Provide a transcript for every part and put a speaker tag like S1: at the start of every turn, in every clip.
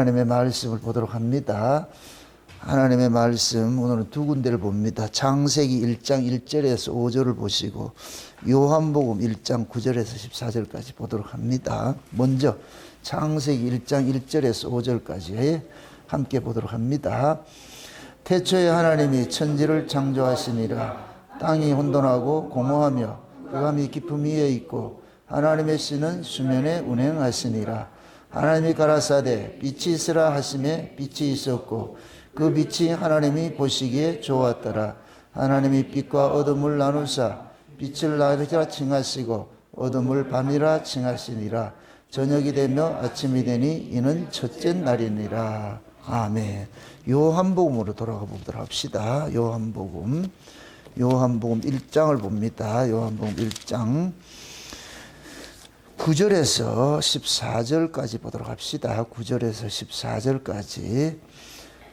S1: 하나님의 말씀을 보도록 합니다. 하나님의 말씀 오늘은 두 군데를 봅니다. 창세기 1장 1절에서 5절을 보시고 요한복음 1장 9절에서 14절까지 보도록 합니다. 먼저 창세기 1장 1절에서 5절까지 함께 보도록 합니다. 태초에 하나님이 천지를 창조하시니라. 땅이 혼돈하고 공허하며 흑암이 깊음 위에 있고 하나님의 씨는 수면에 운행하시니라. 하나님이 가라사대 빛이 있으라 하심에 빛이 있었고 그 빛이 하나님이 보시기에 좋았더라. 하나님이 빛과 어둠을 나누사 빛을 낮이라 칭하시고 어둠을 밤이라 칭하시니라. 저녁이 되며 아침이 되니 이는 첫째 날이니라. 아멘. 요한복음으로 돌아가 보도록 합시다. 요한복음 1장을 봅니다. 요한복음 1장 9절에서 14절까지 보도록 합시다. 9절에서 14절까지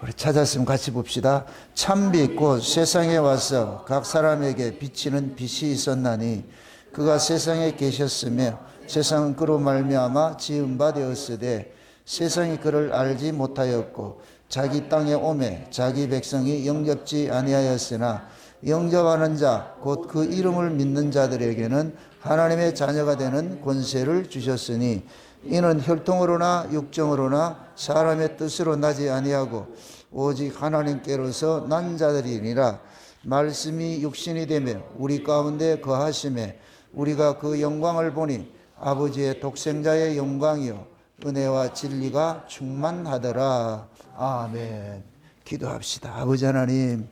S1: 우리 찾았으면 같이 봅시다. 참빛 곧 세상에 와서 각 사람에게 비치는 빛이 있었나니 그가 세상에 계셨으며 세상은 그로 말미암아 지은 바 되었으되 세상이 그를 알지 못하였고 자기 땅에 오매 자기 백성이 영접지 아니하였으나 영접하는 자 곧 그 이름을 믿는 자들에게는 하나님의 자녀가 되는 권세를 주셨으니 이는 혈통으로나 육정으로나 사람의 뜻으로 나지 아니하고 오직 하나님께로서 난 자들이니라. 말씀이 육신이 되며 우리 가운데 거하심에 우리가 그 영광을 보니 아버지의 독생자의 영광이요 은혜와 진리가 충만하더라. 아멘. 기도합시다. 아버지 하나님,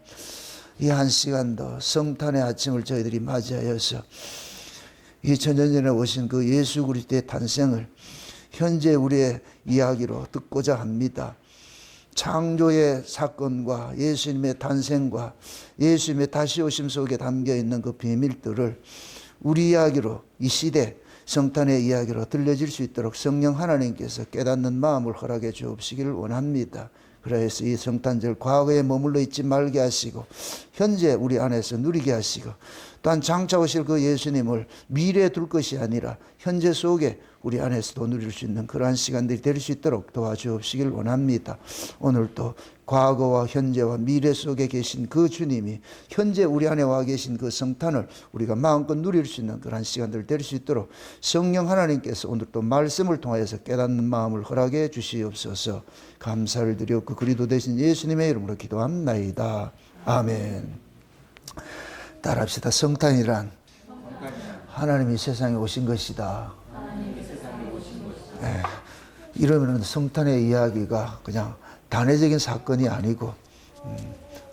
S1: 이 한 시간도 성탄의 아침을 저희들이 맞이하여서 2000년 전에 오신 그 예수 그리스도의 탄생을 현재 우리의 이야기로 듣고자 합니다. 창조의 사건과 예수님의 탄생과 예수님의 다시 오심 속에 담겨있는 그 비밀들을 우리 이야기로 이 시대 성탄의 이야기로 들려질 수 있도록 성령 하나님께서 깨닫는 마음을 허락해 주옵시기를 원합니다. 그래서 이 성탄절 과거에 머물러 있지 말게 하시고 현재 우리 안에서 누리게 하시고 또한 장차 오실 그 예수님을 미래에 둘 것이 아니라 현재 속에 우리 안에서도 누릴 수 있는 그러한 시간들이 될 수 있도록 도와주옵시길 원합니다. 오늘도 과거와 현재와 미래 속에 계신 그 주님이 현재 우리 안에 와 계신 그 성탄을 우리가 마음껏 누릴 수 있는 그러한 시간들 될 수 있도록 성령 하나님께서 오늘 또 말씀을 통하여서 깨닫는 마음을 허락해 주시옵소서. 감사를 드려 그 그리스도 되신 예수님의 이름으로 기도합나이다. 아멘. 따라합시다. 성탄이란 하나님이 세상에 오신 것이다. 네. 이러면 성탄의 이야기가 그냥 단회적인 사건이 아니고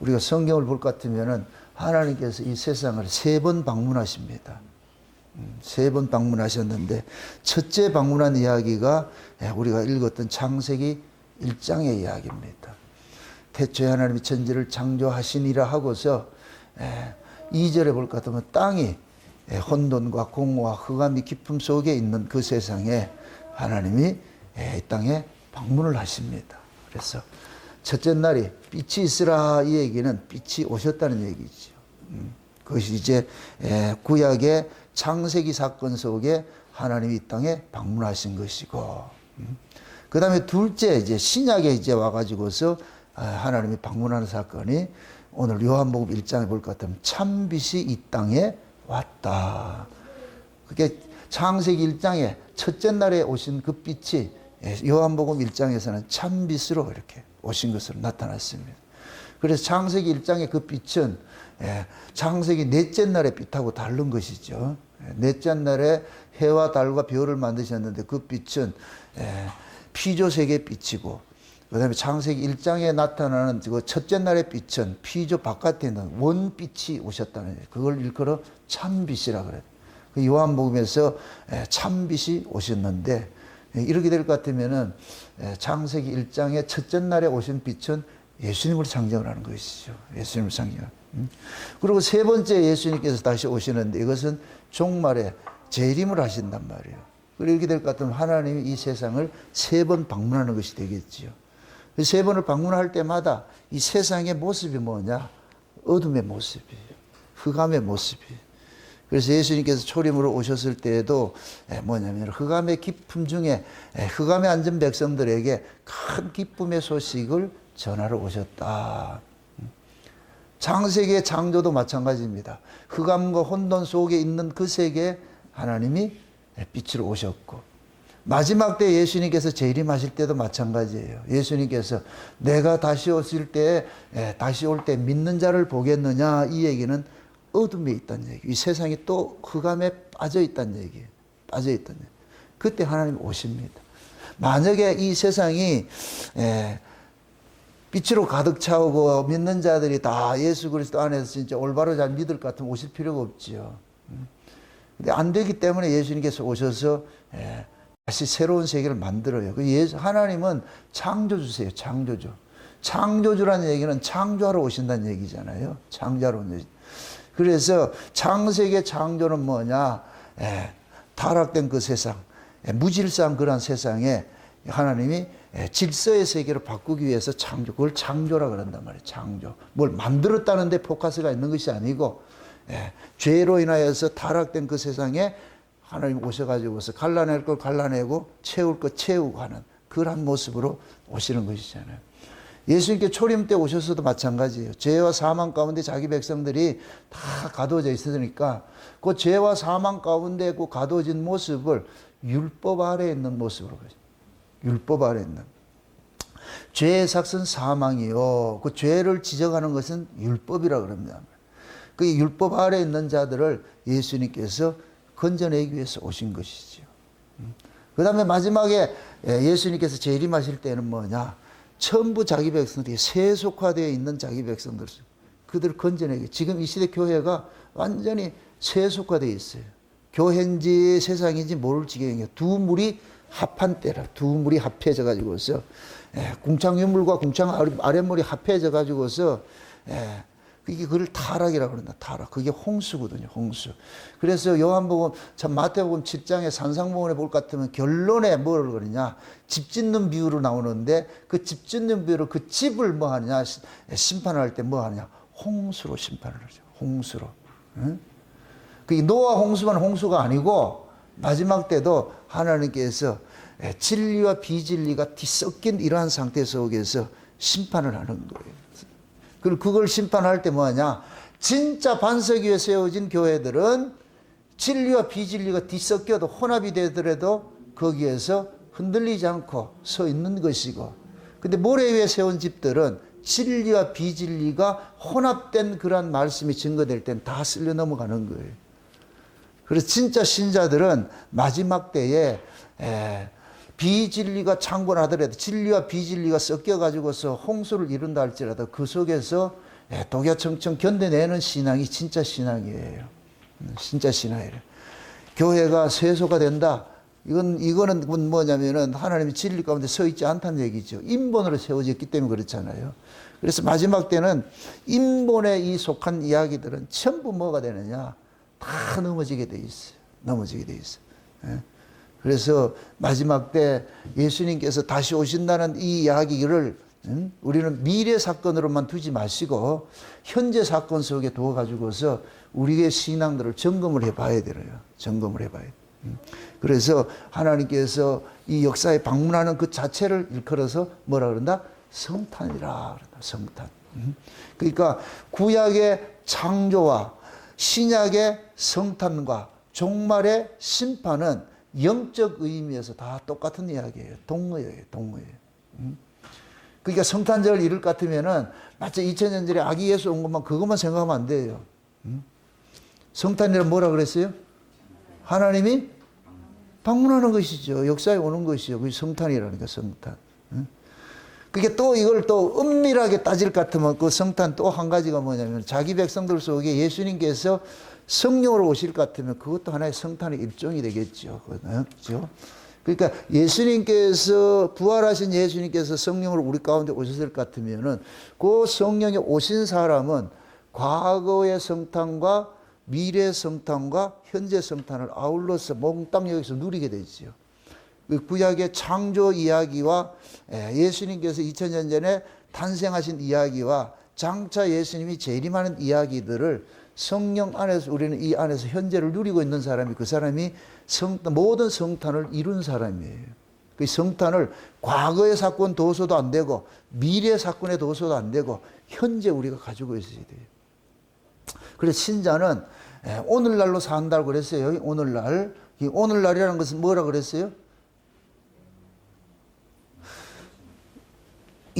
S1: 우리가 성경을 볼 것 같으면 하나님께서 이 세상을 3번 방문하십니다. 3번 방문하셨는데 첫째 방문한 이야기가 우리가 읽었던 창세기 1장의 이야기입니다. 태초에 하나님이 천지를 창조하시니라 하고서 2절에 볼 것 같으면 땅이 혼돈과 공허와 흑암이 깊음 속에 있는 그 세상에 하나님이 이 땅에 방문을 하십니다. 그래서 첫째 날이 빛이 있으라 이 얘기는 빛이 오셨다는 얘기죠. 그것이 이제 구약의 창세기 사건 속에 하나님이 이 땅에 방문하신 것이고, 그 다음에 둘째 이제 신약에 이제 와가지고서 하나님이 방문하는 사건이 오늘 요한복음 1장에 볼 것 같으면 참빛이 이 땅에 왔다. 그게 창세기 1장에 첫째 날에 오신 그 빛이 요한복음 1장에서는 참빛으로 이렇게 오신 것으로 나타났습니다. 그래서 창세기 1장의 그 빛은 창세기 넷째 날의 빛하고 다른 것이죠. 넷째 날에 해와 달과 별을 만드셨는데 그 빛은 피조세계의 빛이고, 그 다음에 창세기 1장에 나타나는 그 첫째 날의 빛은 피조 바깥에 있는 원빛이 오셨다는 거예요. 그걸 일컬어 참빛이라 그래요. 그 요한복음에서 참빛이 오셨는데, 이렇게 될 것 같으면은 창세기 1장의 첫째 날에 오신 빛은 예수님을 상징을 하는 것이죠. 예수님을 상징을. 그리고 세 번째 예수님께서 다시 오시는데 이것은 종말에 재림을 하신단 말이에요. 그리고 이렇게 될 것 같으면 하나님이 이 세상을 3번 방문하는 것이 되겠지요. 3번을 방문할 때마다 이 세상의 모습이 뭐냐? 어둠의 모습이에요. 흑암의 모습이에요. 그래서 예수님께서 초림으로 오셨을 때에도 뭐냐면 흑암의 기쁨 중에 흑암에 앉은 백성들에게 큰 기쁨의 소식을 전하러 오셨다. 창세기의 창조도 마찬가지입니다. 흑암과 혼돈 속에 있는 그 세계에 하나님이 빛으로 오셨고, 마지막 때 예수님께서 재림하실 때도 마찬가지예요. 예수님께서 내가 다시 오실 때, 다시 올 때 믿는 자를 보겠느냐, 이 얘기는 어둠에 있다는 얘기. 이 세상이 또 흑암에 빠져 있다는 얘기예요. 빠져 있다는 얘기. 그때 하나님 오십니다. 만약에 이 세상이 빛으로 가득 차오고 믿는 자들이 다 예수 그리스도 안에서 진짜 올바로 잘 믿을 것 같으면 오실 필요가 없지요. 근데 안 되기 때문에 예수님께서 오셔서 다시 새로운 세계를 만들어요. 하나님은 창조주세요. 창조주. 창조주라는 얘기는 창조하러 오신다는 얘기잖아요. 창조하러 오는 얘기. 그래서 창세기의 창조는 뭐냐? 타락된 그 세상, 무질서한 그런 세상에 하나님이 질서의 세계를 바꾸기 위해서 창조, 그걸 창조라 그런단 말이에요. 창조. 뭘 만들었다는데 포커스가 있는 것이 아니고, 죄로 인하여서 타락된 그 세상에 하나님 오셔가지고서 갈라낼 걸 갈라내고 채울 거 채우고 하는 그런 모습으로 오시는 것이잖아요. 예수님께 초림 때 오셔서도 마찬가지예요. 죄와 사망 가운데 자기 백성들이 다 가두어져 있으니까 그 죄와 사망 가운데 그 가두어진 모습을 율법 아래에 있는 모습으로 보여요. 율법 아래에 있는. 죄의 삭은 사망이요. 그 죄를 지적하는 것은 율법이라 그럽니다. 그 율법 아래에 있는 자들을 예수님께서 건져내기 위해서 오신 것이죠. 그 다음에 마지막에 예수님께서 재림하실 때는 뭐냐? 전부 자기 백성들이 세속화되어 있는 자기 백성들, 그들을 건져내기. 지금 이 시대 교회가 완전히 세속화되어 있어요. 교회인지 세상인지 모를 지경이에요. 두 물이 합한 때라. 두 물이 합해져 가지고서 궁창 윗물과 궁창 아랫물이 합해져 가지고서 이게 그걸 타락이라고 그런다. 타락. 그게 홍수거든요. 홍수. 그래서 요한복음, 참 마태복음 7장에 산상봉헌에 볼 것 같으면 결론에 뭐를 그러냐? 집 짓는 비유로 나오는데 그 집 짓는 비유로 그 집을 뭐 하느냐? 심판할 때 뭐 하느냐? 홍수로 심판을 하죠. 홍수로. 응? 그게 노아 홍수만 홍수가 아니고 마지막 때도 하나님께서 진리와 비진리가 뒤섞인 이러한 상태 속에서 심판을 하는 거예요. 그리고 그걸 심판할 때 뭐하냐? 진짜 반석 위에 세워진 교회들은 진리와 비진리가 뒤섞여도 혼합이 되더라도 거기에서 흔들리지 않고 서 있는 것이고, 근데 모래 위에 세운 집들은 진리와 비진리가 혼합된 그러한 말씀이 증거될 땐 다 쓸려 넘어가는 거예요. 그래서 진짜 신자들은 마지막 때에 비진리가 창궐하더라도 진리와 비진리가 섞여가지고서 홍수를 이룬다 할지라도 그 속에서 독야청청 견뎌내는 신앙이 진짜 신앙이에요. 진짜 신앙이에요. 교회가 세소가 된다. 이거는 뭐냐면은 하나님이 진리 가운데 서 있지 않다는 얘기죠. 인본으로 세워졌기 때문에 그렇잖아요. 그래서 마지막 때는 인본에 이 속한 이야기들은 전부 뭐가 되느냐? 다 넘어지게 돼 있어요. 넘어지게 돼 있어요. 그래서 마지막 때 예수님께서 다시 오신다는 이 이야기를 우리는 미래 사건으로만 두지 마시고 현재 사건 속에 두어가지고서 우리의 신앙들을 점검을 해봐야 돼요. 점검을 해봐야 돼요. 그래서 하나님께서 이 역사에 방문하는 그 자체를 일컬어서 뭐라 그런다? 성탄이라 그런다. 성탄. 그러니까 구약의 창조와 신약의 성탄과 종말의 심판은 영적 의미에서 다 똑같은 이야기예요. 동의예요. 동의예요. 그러니까 성탄절을 이룰 것 같으면은 마치 2000년 전에 아기 예수 온 것만 그것만 생각하면 안 돼요. 성탄이란 뭐라 그랬어요? 하나님이 방문하는 것이죠. 역사에 오는 것이죠. 그게 성탄이라니까 성탄. 그게 또 이걸 또 은밀하게 따질 것 같으면 그 성탄 또 한 가지가 뭐냐면 자기 백성들 속에 예수님께서 성령으로 오실 것 같으면 그것도 하나의 성탄의 일종이 되겠죠. 그렇죠? 그러니까 예수님께서 부활하신 예수님께서 성령으로 우리 가운데 오셨을 것 같으면은 그 성령이 오신 사람은 과거의 성탄과 미래 성탄과 현재 성탄을 아울러서 몽땅 여기서 누리게 되죠. 그 구약의 창조 이야기와 예수님께서 2000년 전에 탄생하신 이야기와 장차 예수님이 재림하는 이야기들을 성령 안에서 우리는 이 안에서 현재를 누리고 있는 사람이 그 사람이 모든 성탄을 이룬 사람이에요. 그 성탄을 과거의 사건 도서도 안 되고 미래 사건의 도서도 안 되고 현재 우리가 가지고 있어야 돼요. 그래서 신자는 오늘날로 산다고 그랬어요. 오늘날. 이 오늘날이라는 것은 뭐라 그랬어요?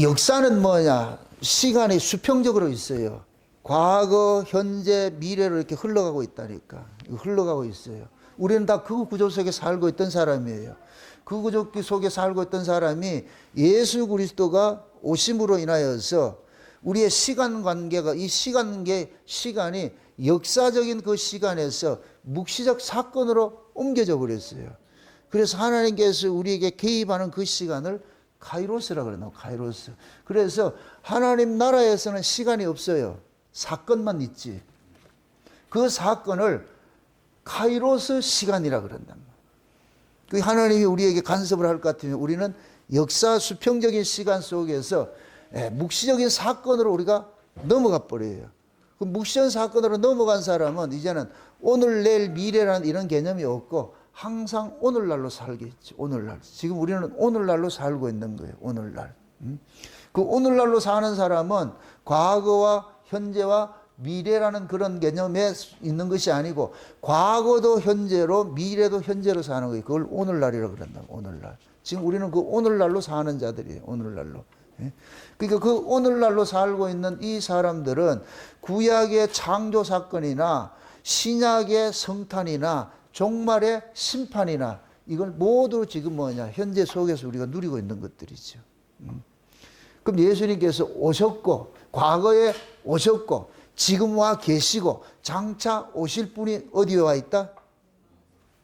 S1: 역사는 뭐냐? 시간이 수평적으로 있어요. 과거, 현재, 미래로 이렇게 흘러가고 있다니까. 흘러가고 있어요. 우리는 다 그 구조 속에 살고 있던 사람이에요. 그 구조 속에 살고 있던 사람이 예수 그리스도가 오심으로 인하여서 우리의 시간 관계가 이 시간이 역사적인 그 시간에서 묵시적 사건으로 옮겨져 버렸어요. 그래서 하나님께서 우리에게 개입하는 그 시간을 카이로스라고 그래요. 카이로스. 그래서 하나님 나라에서는 시간이 없어요. 사건만 있지. 그 사건을 카이로스 시간이라 그런단 말이에요. 그 하나님이 우리에게 간섭을 할 것 같으면 우리는 역사 수평적인 시간 속에서 묵시적인 사건으로 우리가 넘어가 버려요. 그 묵시적인 사건으로 넘어간 사람은 이제는 오늘, 내일, 미래라는 이런 개념이 없고 항상 오늘날로 살겠지. 오늘날. 지금 우리는 오늘날로 살고 있는 거예요. 오늘날. 그 오늘날로 사는 사람은 과거와 현재와 미래라는 그런 개념에 있는 것이 아니고 과거도 현재로 미래도 현재로 사는 거예요. 그걸 오늘날이라고 그런다. 오늘날. 지금 우리는 그 오늘날로 사는 자들이에요. 오늘날로. 그러니까 그 오늘날로 살고 있는 이 사람들은 구약의 창조 사건이나 신약의 성탄이나 종말의 심판이나 이걸 모두 지금 현재 속에서 우리가 누리고 있는 것들이죠. 그럼 예수님께서 오셨고 과거에 오셨고 지금 와 계시고 장차 오실 분이 어디에 와 있다?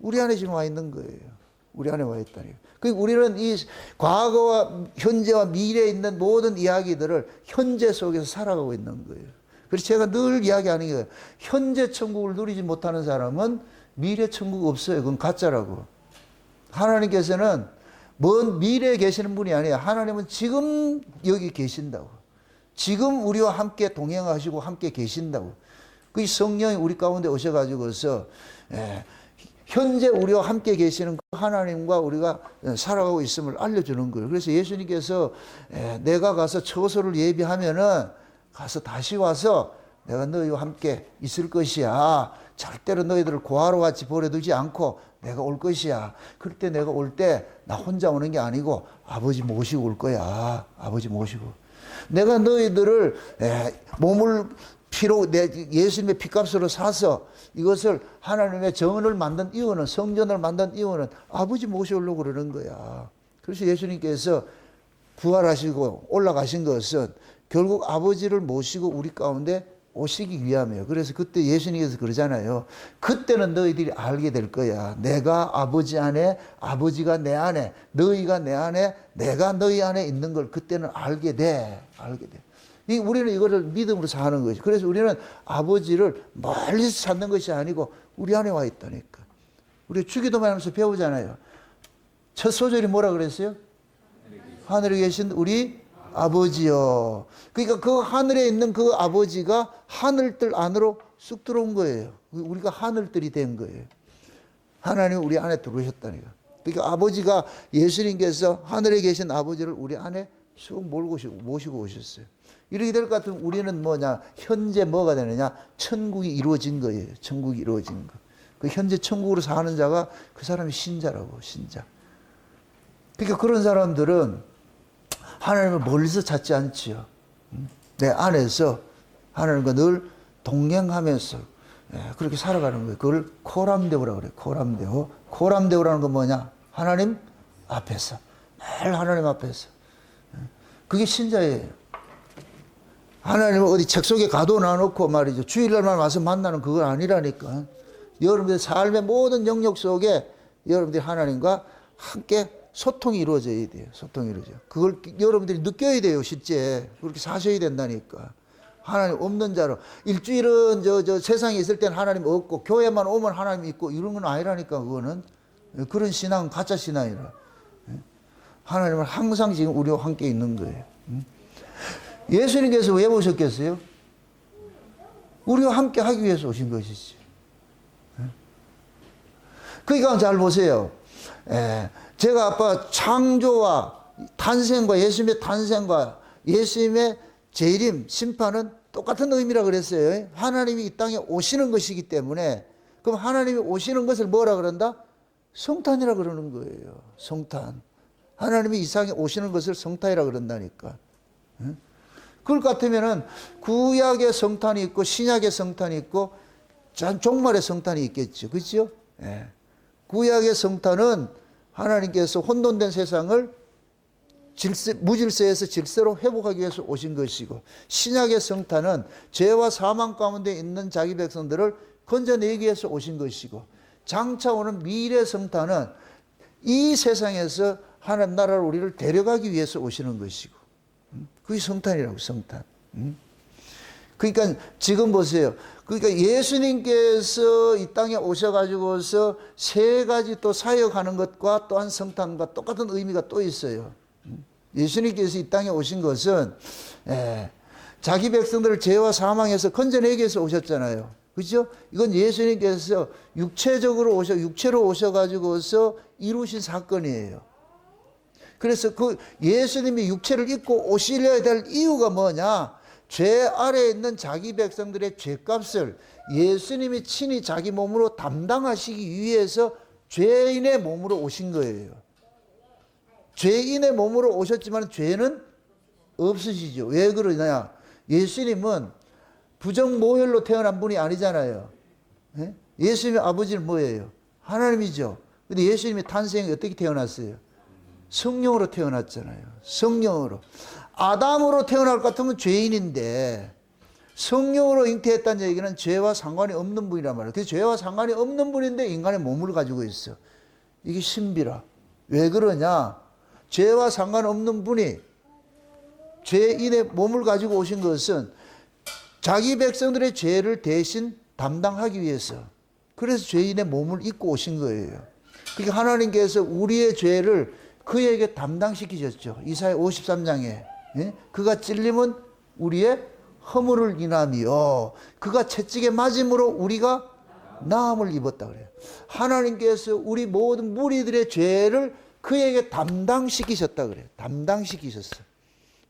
S1: 우리 안에 지금 와 있는 거예요. 우리 안에 와 있다니까. 그러니까 우리는 이 과거와 현재와 미래에 있는 모든 이야기들을 현재 속에서 살아가고 있는 거예요. 그래서 제가 늘 이야기하는 게 현재 천국을 누리지 못하는 사람은 미래 천국 없어요. 그건 가짜라고. 하나님께서는 먼 미래에 계시는 분이 아니에요. 하나님은 지금 여기 계신다고. 지금 우리와 함께 동행하시고 함께 계신다고. 그 성령이 우리 가운데 오셔가지고서 현재 우리와 함께 계시는 그 하나님과 우리가 살아가고 있음을 알려주는 거예요. 그래서 예수님께서 내가 가서 처소를 예비하면은 가서 다시 와서 내가 너희와 함께 있을 것이야. 절대로 너희들을 고아로 같이 버려두지 않고 내가 올 것이야. 그럴 때 내가 올 때 나 혼자 오는 게 아니고 아버지 모시고 올 거야. 아버지 모시고. 내가 너희들을 몸을 피로 예수님의 피값으로 사서 이것을 하나님의 정원을 만든 이유는 성전을 만든 이유는 아버지 모셔오려고 그러는 거야. 그래서 예수님께서 부활하시고 올라가신 것은 결국 아버지를 모시고 우리 가운데 오시기 위함이에요. 그래서 그때 예수님께서 그러잖아요. 그때는 너희들이 알게 될 거야. 내가 아버지 안에, 아버지가 내 안에, 너희가 내 안에, 내가 너희 안에 있는 걸 그때는 알게 돼. 알게 돼. 우리는 이거를 믿음으로 사는 것이. 그래서 우리는 아버지를 멀리서 찾는 것이 아니고 우리 안에 와 있다니까. 우리 주기도만 하면서 배우잖아요. 첫 소절이 뭐라 그랬어요? 하늘에 계신 우리 아버지요. 그러니까 그 하늘에 있는 그 아버지가 하늘들 안으로 쑥 들어온 거예요. 우리가 하늘들이 된 거예요. 하나님 우리 안에 들어오셨다니까. 그러니까 아버지가 예수님께서 하늘에 계신 아버지를 우리 안에 쑥 모시고 오셨어요. 이렇게 될 것 같으면 우리는 현재 뭐가 되느냐? 천국이 이루어진 거예요. 천국이 이루어진 거. 그 현재 천국으로 사는 자가 그 사람이 신자라고, 신자. 그러니까 그런 사람들은 하나님을 멀리서 찾지 않지요. 내 안에서 하나님과 늘 동행하면서 그렇게 살아가는 거예요. 그걸 코람데오라고 그래요. 코람데오. 코람데오라는 건 뭐냐? 하나님 앞에서. 늘 하나님 앞에서. 그게 신자예요. 하나님을 어디 책 속에 가둬 놔놓고 말이죠. 주일날만 와서 만나는 그건 아니라니까. 여러분들 삶의 모든 영역 속에 여러분들이 하나님과 함께 소통이 이루어져야 돼요. 소통이 이루어져요. 그걸 여러분들이 느껴야 돼요. 실제. 그렇게 사셔야 된다니까. 하나님 없는 자로. 일주일은 저 세상에 있을 때는 하나님 없고 교회만 오면 하나님 있고 이런 건 아니라니까 그거는. 그런 신앙은 가짜 신앙이라. 하나님은 항상 지금 우리와 함께 있는 거예요. 예수님께서 왜 오셨겠어요? 우리와 함께 하기 위해서 오신 것이지. 그러니까 잘 보세요. 제가 아까 창조와 탄생과 예수님의 탄생과 예수님의 재림, 심판은 똑같은 의미라 그랬어요. 하나님이 이 땅에 오시는 것이기 때문에, 그럼 하나님이 오시는 것을 뭐라 그런다? 성탄이라 그러는 거예요. 성탄. 하나님이 이 세상에 오시는 것을 성탄이라 그런다니까. 그럴 것 같으면은 구약의 성탄이 있고 신약의 성탄이 있고 종말의 성탄이 있겠죠. 그렇죠? 구약의 성탄은 하나님께서 혼돈된 세상을 무질서에서 질서로 회복하기 위해서 오신 것이고, 신약의 성탄은 죄와 사망 가운데 있는 자기 백성들을 건져내기 위해서 오신 것이고, 장차 오는 미래 성탄은 이 세상에서 하나님 나라로 우리를 데려가기 위해서 오시는 것이고, 그게 성탄이라고, 성탄. 그러니까 지금 보세요. 그러니까 예수님께서 이 땅에 오셔가지고서 세 가지 또 사역하는 것과 또한 성탄과 똑같은 의미가 또 있어요. 예수님께서 이 땅에 오신 것은 자기 백성들을 죄와 사망에서 건져내기 위해서 오셨잖아요. 그렇죠? 이건 예수님께서 육체로 오셔가지고서 이루신 사건이에요. 그래서 그 예수님이 육체를 입고 오시려야 될 이유가 뭐냐? 죄 아래에 있는 자기 백성들의 죄값을 예수님이 친히 자기 몸으로 담당하시기 위해서 죄인의 몸으로 오신 거예요. 죄인의 몸으로 오셨지만 죄는 없으시죠. 왜 그러냐? 예수님은 부정모혈로 태어난 분이 아니잖아요. 예수님의 아버지는 뭐예요? 하나님이죠. 근데 예수님의 탄생이 어떻게 태어났어요? 성령으로 태어났잖아요. 성령으로. 아담으로 태어날 것 같으면 죄인인데 성령으로 잉태했다는 얘기는 죄와 상관이 없는 분이란 말이에요. 그래서 죄와 상관이 없는 분인데 인간의 몸을 가지고 있어. 이게 신비라. 왜 그러냐? 죄와 상관없는 분이 죄인의 몸을 가지고 오신 것은 자기 백성들의 죄를 대신 담당하기 위해서, 그래서 죄인의 몸을 입고 오신 거예요. 그러니까 하나님께서 우리의 죄를 그에게 담당시키셨죠. 이사야 53장에 그가 찔림은 우리의 허물을 인함이요 그가 채찍에 맞음으로 우리가 나음을 입었다 그래요. 하나님께서 우리 모든 무리들의 죄를 그에게 담당시키셨다 그래요. 담당시키셨어.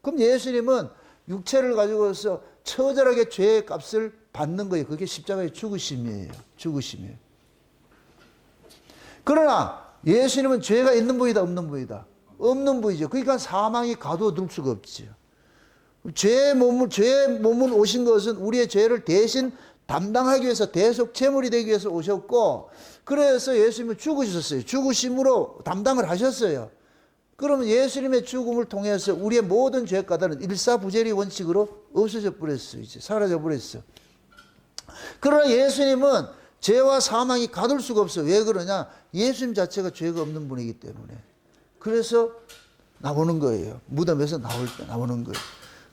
S1: 그럼 예수님은 육체를 가지고서 처절하게 죄의 값을 받는 거예요. 그게 십자가의 죽으심이에요. 죽으심이에요. 그러나 예수님은 죄가 있는 분이다, 없는 분이다? 없는 분이죠. 그러니까 사망이 가둬둘 수가 없죠. 죄의 몸을 오신 것은 우리의 죄를 대신 담당하기 위해서 대속 제물이 되기 위해서 오셨고, 그래서 예수님은 죽으셨어요. 죽으심으로 담당을 하셨어요. 그러면 예수님의 죽음을 통해서 우리의 모든 죄가들은 일사부재리 원칙으로 없어져 버렸어요. 이제 사라져 버렸어. 그러나 예수님은 죄와 사망이 가둘 수가 없어요. 왜 그러냐? 예수님 자체가 죄가 없는 분이기 때문에. 그래서 나오는 거예요. 무덤에서 나오는 거예요.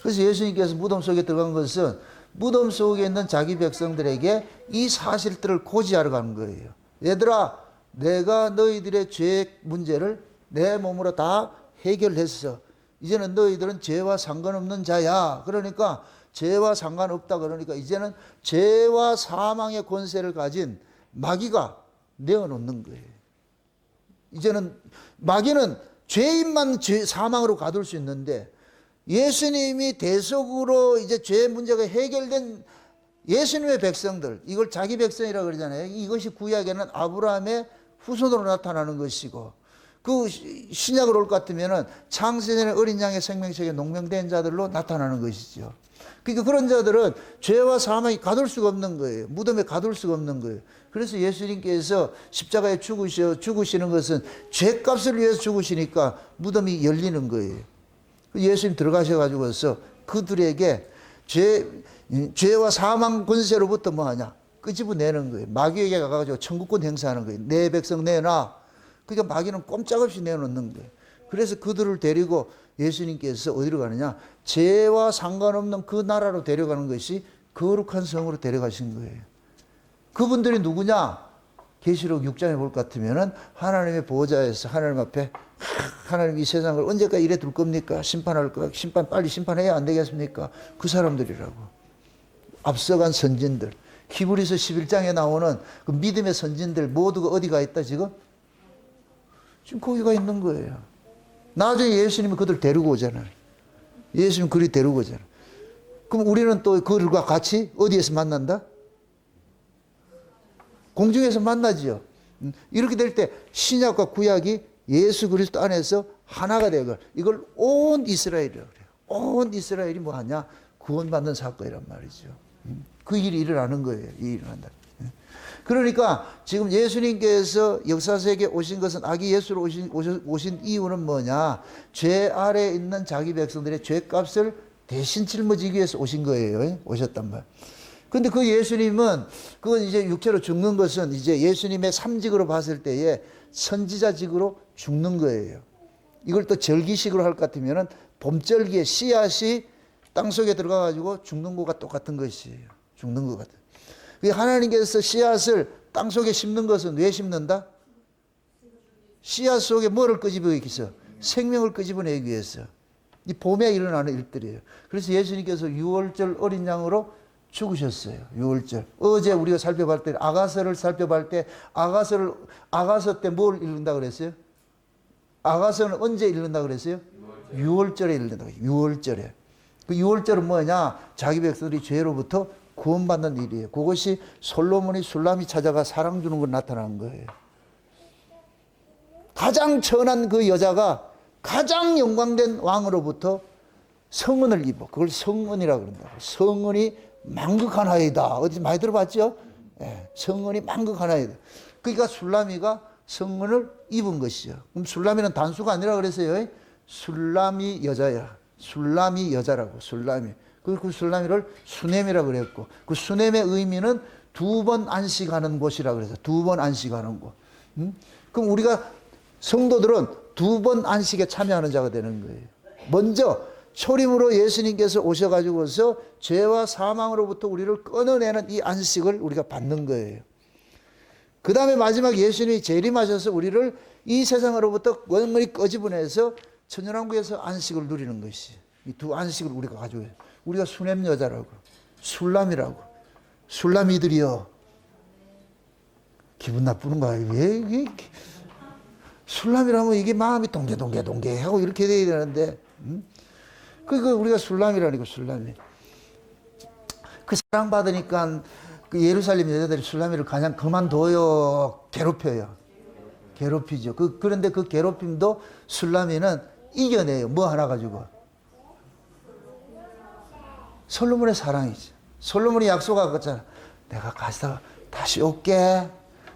S1: 그래서 예수님께서 무덤 속에 들어간 것은 무덤 속에 있는 자기 백성들에게 이 사실들을 고지하러 가는 거예요. 얘들아, 내가 너희들의 죄 문제를 내 몸으로 다 해결했어. 이제는 너희들은 죄와 상관없는 자야. 그러니까 죄와 상관없다. 그러니까 이제는 죄와 사망의 권세를 가진 마귀가 내어놓는 거예요. 이제는 마귀는 죄인만 사망으로 가둘 수 있는데, 예수님이 대속으로 이제 죄 문제가 해결된 예수님의 백성들, 이걸 자기 백성이라고 그러잖아요. 이것이 구약에는 아브라함의 후손으로 나타나는 것이고, 그 신약으로 올 것 같으면은 창세전에 어린 양의 생명책에 농명된 자들로 나타나는 것이죠. 그러니까 그런 자들은 죄와 사망이 가둘 수가 없는 거예요. 무덤에 가둘 수가 없는 거예요. 그래서 예수님께서 십자가에 죽으시는 것은 죄값을 위해서 죽으시니까 무덤이 열리는 거예요. 예수님 들어가셔가지고서 그들에게 죄와 사망 권세로부터 뭐 하냐? 끄집어내는 거예요. 마귀에게 가가지고 천국권 행사하는 거예요. 내 백성 내놔. 그러니까 마귀는 꼼짝없이 내놓는 거예요. 그래서 그들을 데리고 예수님께서 어디로 가느냐? 죄와 상관없는 그 나라로 데려가는 것이 거룩한 성으로 데려가신 거예요. 그분들이 누구냐? 계시록 6장에 볼 것 같으면은 하나님의 보호자에서 하나님 앞에 하나님 이 세상을 언제까지 이래 둘 겁니까? 심판할 거야? 빨리 심판해야 안 되겠습니까? 그 사람들이라고. 앞서간 선진들. 히브리서 11장에 나오는 그 믿음의 선진들 모두가 어디가 있다 지금? 지금 거기가 있는 거예요. 나중에 예수님이 그들 데리고 오잖아요. 예수님 그리 데리고 오잖아요. 그럼 우리는 또 그들과 같이 어디에서 만난다? 공중에서 만나지요. 이렇게 될 때 신약과 구약이 예수 그리스도 안에서 하나가 되고 이걸 온 이스라엘이라고 그래요. 온 이스라엘이 뭐 하냐? 구원받는 사건이란 말이죠. 그 일이 일어나는 거예요. 이 일이 일어난다. 그러니까 지금 예수님께서 역사세계에 오신 것은 아기 예수로 오신 이유는 뭐냐? 죄 아래에 있는 자기 백성들의 죄값을 대신 짊어지기 위해서 오신 거예요. 오셨단 말. 근데 그 예수님은 그건 이제 육체로 죽는 것은 이제 예수님의 삼직으로 봤을 때에 선지자직으로 죽는 거예요. 이걸 또 절기식으로 할 것 같으면은 봄절기에 씨앗이 땅속에 들어가가지고 죽는 것과 똑같은 것이에요. 죽는 것 같아요. 하나님께서 씨앗을 땅속에 심는 것은 왜 심는다? 씨앗 속에 뭐를 끄집어내기 위해서? 생명을 끄집어내기 위해서. 이 봄에 일어나는 일들이에요. 그래서 예수님께서 6월절 어린 양으로 죽으셨어요. 6월절. 어제 우리가 살펴볼 때 아가서를 살펴볼 때 아가서 때 뭘 읽는다 그랬어요? 아가서는 언제 읽는다 그랬어요? 6월절에 읽는다고. 6월절에. 그 6월절은 뭐냐? 자기 백성들이 죄로부터 구원받는 일이에요. 그것이 솔로몬이 술람이 찾아가 사랑 주는 걸 나타난 거예요. 가장 천한 그 여자가 가장 영광된 왕으로부터 성은을 입어. 그걸 성은이라고 그런다고. 성은이 만극하나이다. 어디 많이 들어봤죠? 예, 성은이 만극하나이다. 그러니까 술람이가 성은을 입은 것이죠. 그럼 술람이는 단수가 아니라 그랬어요. 술람이 여자야. 술람이 여자라고. 술람이. 그 술람이를 수넴이라고 그랬고, 그 수넴의 의미는 2번 안식하는 곳이라고 그래서 2번 안식하는 곳. 그럼 우리가 성도들은 2번 안식에 참여하는 자가 되는 거예요. 먼저 초림으로 예수님께서 오셔가지고서 죄와 사망으로부터 우리를 끊어내는 이 안식을 우리가 받는 거예요. 그 다음에 마지막 예수님이 재림하셔서 우리를 이 세상으로부터 원문이 꺼집어내서 천연왕국에서 안식을 누리는 것이. 이 두 안식을 우리가 가지고 있어요. 우리가 수넴 여자라고, 술람이라고, 술람이들이여. 기분 나쁘는가? 왜 이게 술람이라면 이게 마음이 동게 하고 이렇게 돼야 되는데, 그 우리가 술람이라니까 술람이. 그 사랑 받으니까 그 예루살렘 여자들이 술람이를 그냥 그만둬요, 괴롭혀요, 괴롭히죠. 그런데 그 괴롭힘도 술람이는 이겨내요. 뭐 하나 가지고. 솔로몬의 사랑이죠. 솔로몬이 약속하잖아. 내가 가서 다시 올게.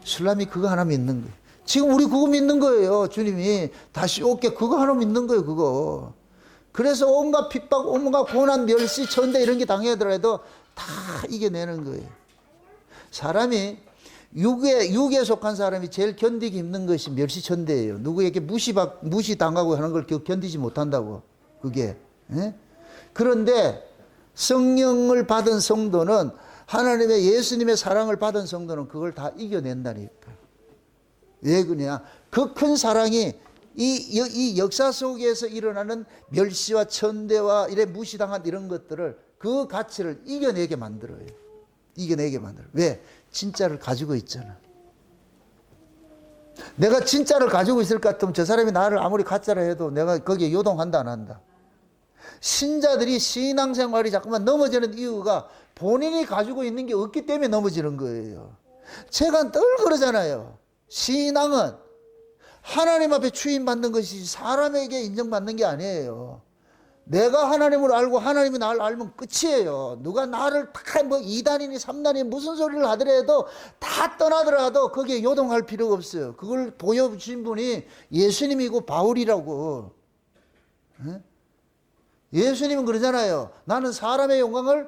S1: 술람이 그거 하나 믿는 거예요. 지금 우리 그거 믿는 거예요. 주님이 다시 올게. 그거 하나 믿는 거예요. 그거. 그래서 온갖 핍박, 온갖 고난, 멸시, 천대 이런 게 당하더라도 다 이겨내는 거예요. 사람이 육에 속한 사람이 제일 견디기 힘든 것이 멸시천대예요. 누구에게 무시당하고 하는 걸 견디지 못한다고. 그게. 예? 그런데 성령을 받은 성도는, 하나님의 예수님의 사랑을 받은 성도는 그걸 다 이겨낸다니까. 왜 그러냐? 그 큰 사랑이 이 역사 속에서 일어나는 멸시와 천대와 이래 무시당한 이런 것들을, 그 가치를 이겨내게 만들어요. 이겨내게 만들어요. 왜? 진짜를 가지고 있잖아. 내가 진짜를 가지고 있을 것 같으면 저 사람이 나를 아무리 가짜라 해도 내가 거기에 요동한다 안 한다. 신자들이 신앙생활이 자꾸만 넘어지는 이유가 본인이 가지고 있는 게 없기 때문에 넘어지는 거예요. 제가 늘 그러잖아요. 신앙은 하나님 앞에 추임받는 것이 사람에게 인정받는 게 아니에요. 내가 하나님을 알고 하나님이 나를 알면 끝이에요. 누가 나를 다 뭐 2단이니 3단이니 무슨 소리를 하더라도 다 떠나더라도 거기에 요동할 필요가 없어요. 그걸 보여주신 분이 예수님이고 바울이라고. 예수님은 그러잖아요. 나는 사람의 영광을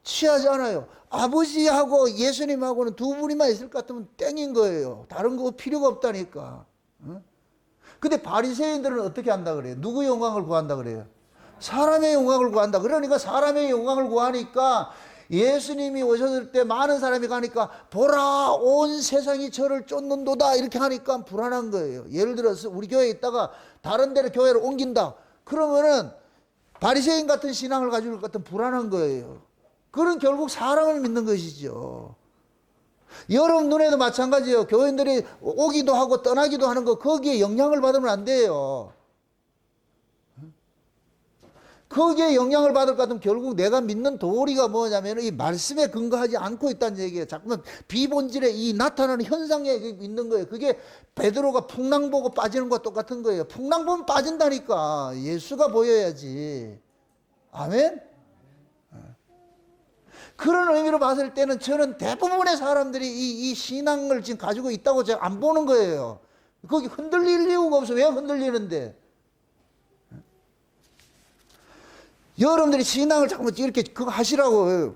S1: 취하지 않아요. 아버지하고 예수님하고는 두 분이만 있을 것 같으면 땡인 거예요. 다른 거 필요가 없다니까. 근데 바리새인들은 어떻게 한다 그래요? 누구 영광을 구한다 그래요? 사람의 영광을 구한다. 그러니까 사람의 영광을 구하니까 예수님이 오셨을 때 많은 사람이 가니까 보라 온 세상이 저를 쫓는도다 이렇게 하니까 불안한 거예요. 예를 들어서 우리 교회에 있다가 다른 데로 교회를 옮긴다. 그러면은 바리새인 같은 신앙을 가지고 올 것 같은 불안한 거예요. 그건 결국 사람을 믿는 것이죠. 여러분 눈에도 마찬가지예요. 교인들이 오기도 하고 떠나기도 하는 거 거기에 영향을 받으면 안 돼요. 거기에 영향을 받을 것 같으면 결국 내가 믿는 도리가 뭐냐면 이 말씀에 근거하지 않고 있다는 얘기예요. 자꾸만 비본질의 이 나타나는 현상에 있는 거예요. 그게 베드로가 풍랑 보고 빠지는 것과 똑같은 거예요. 풍랑 보면 빠진다니까. 예수가 보여야지. 아멘? 그런 의미로 봤을 때는 저는 대부분의 사람들이 이 신앙을 지금 가지고 있다고 제가 안 보는 거예요. 거기 흔들릴 이유가 없어. 왜 흔들리는데? 여러분들이 신앙을 자꾸 이렇게 그거 하시라고.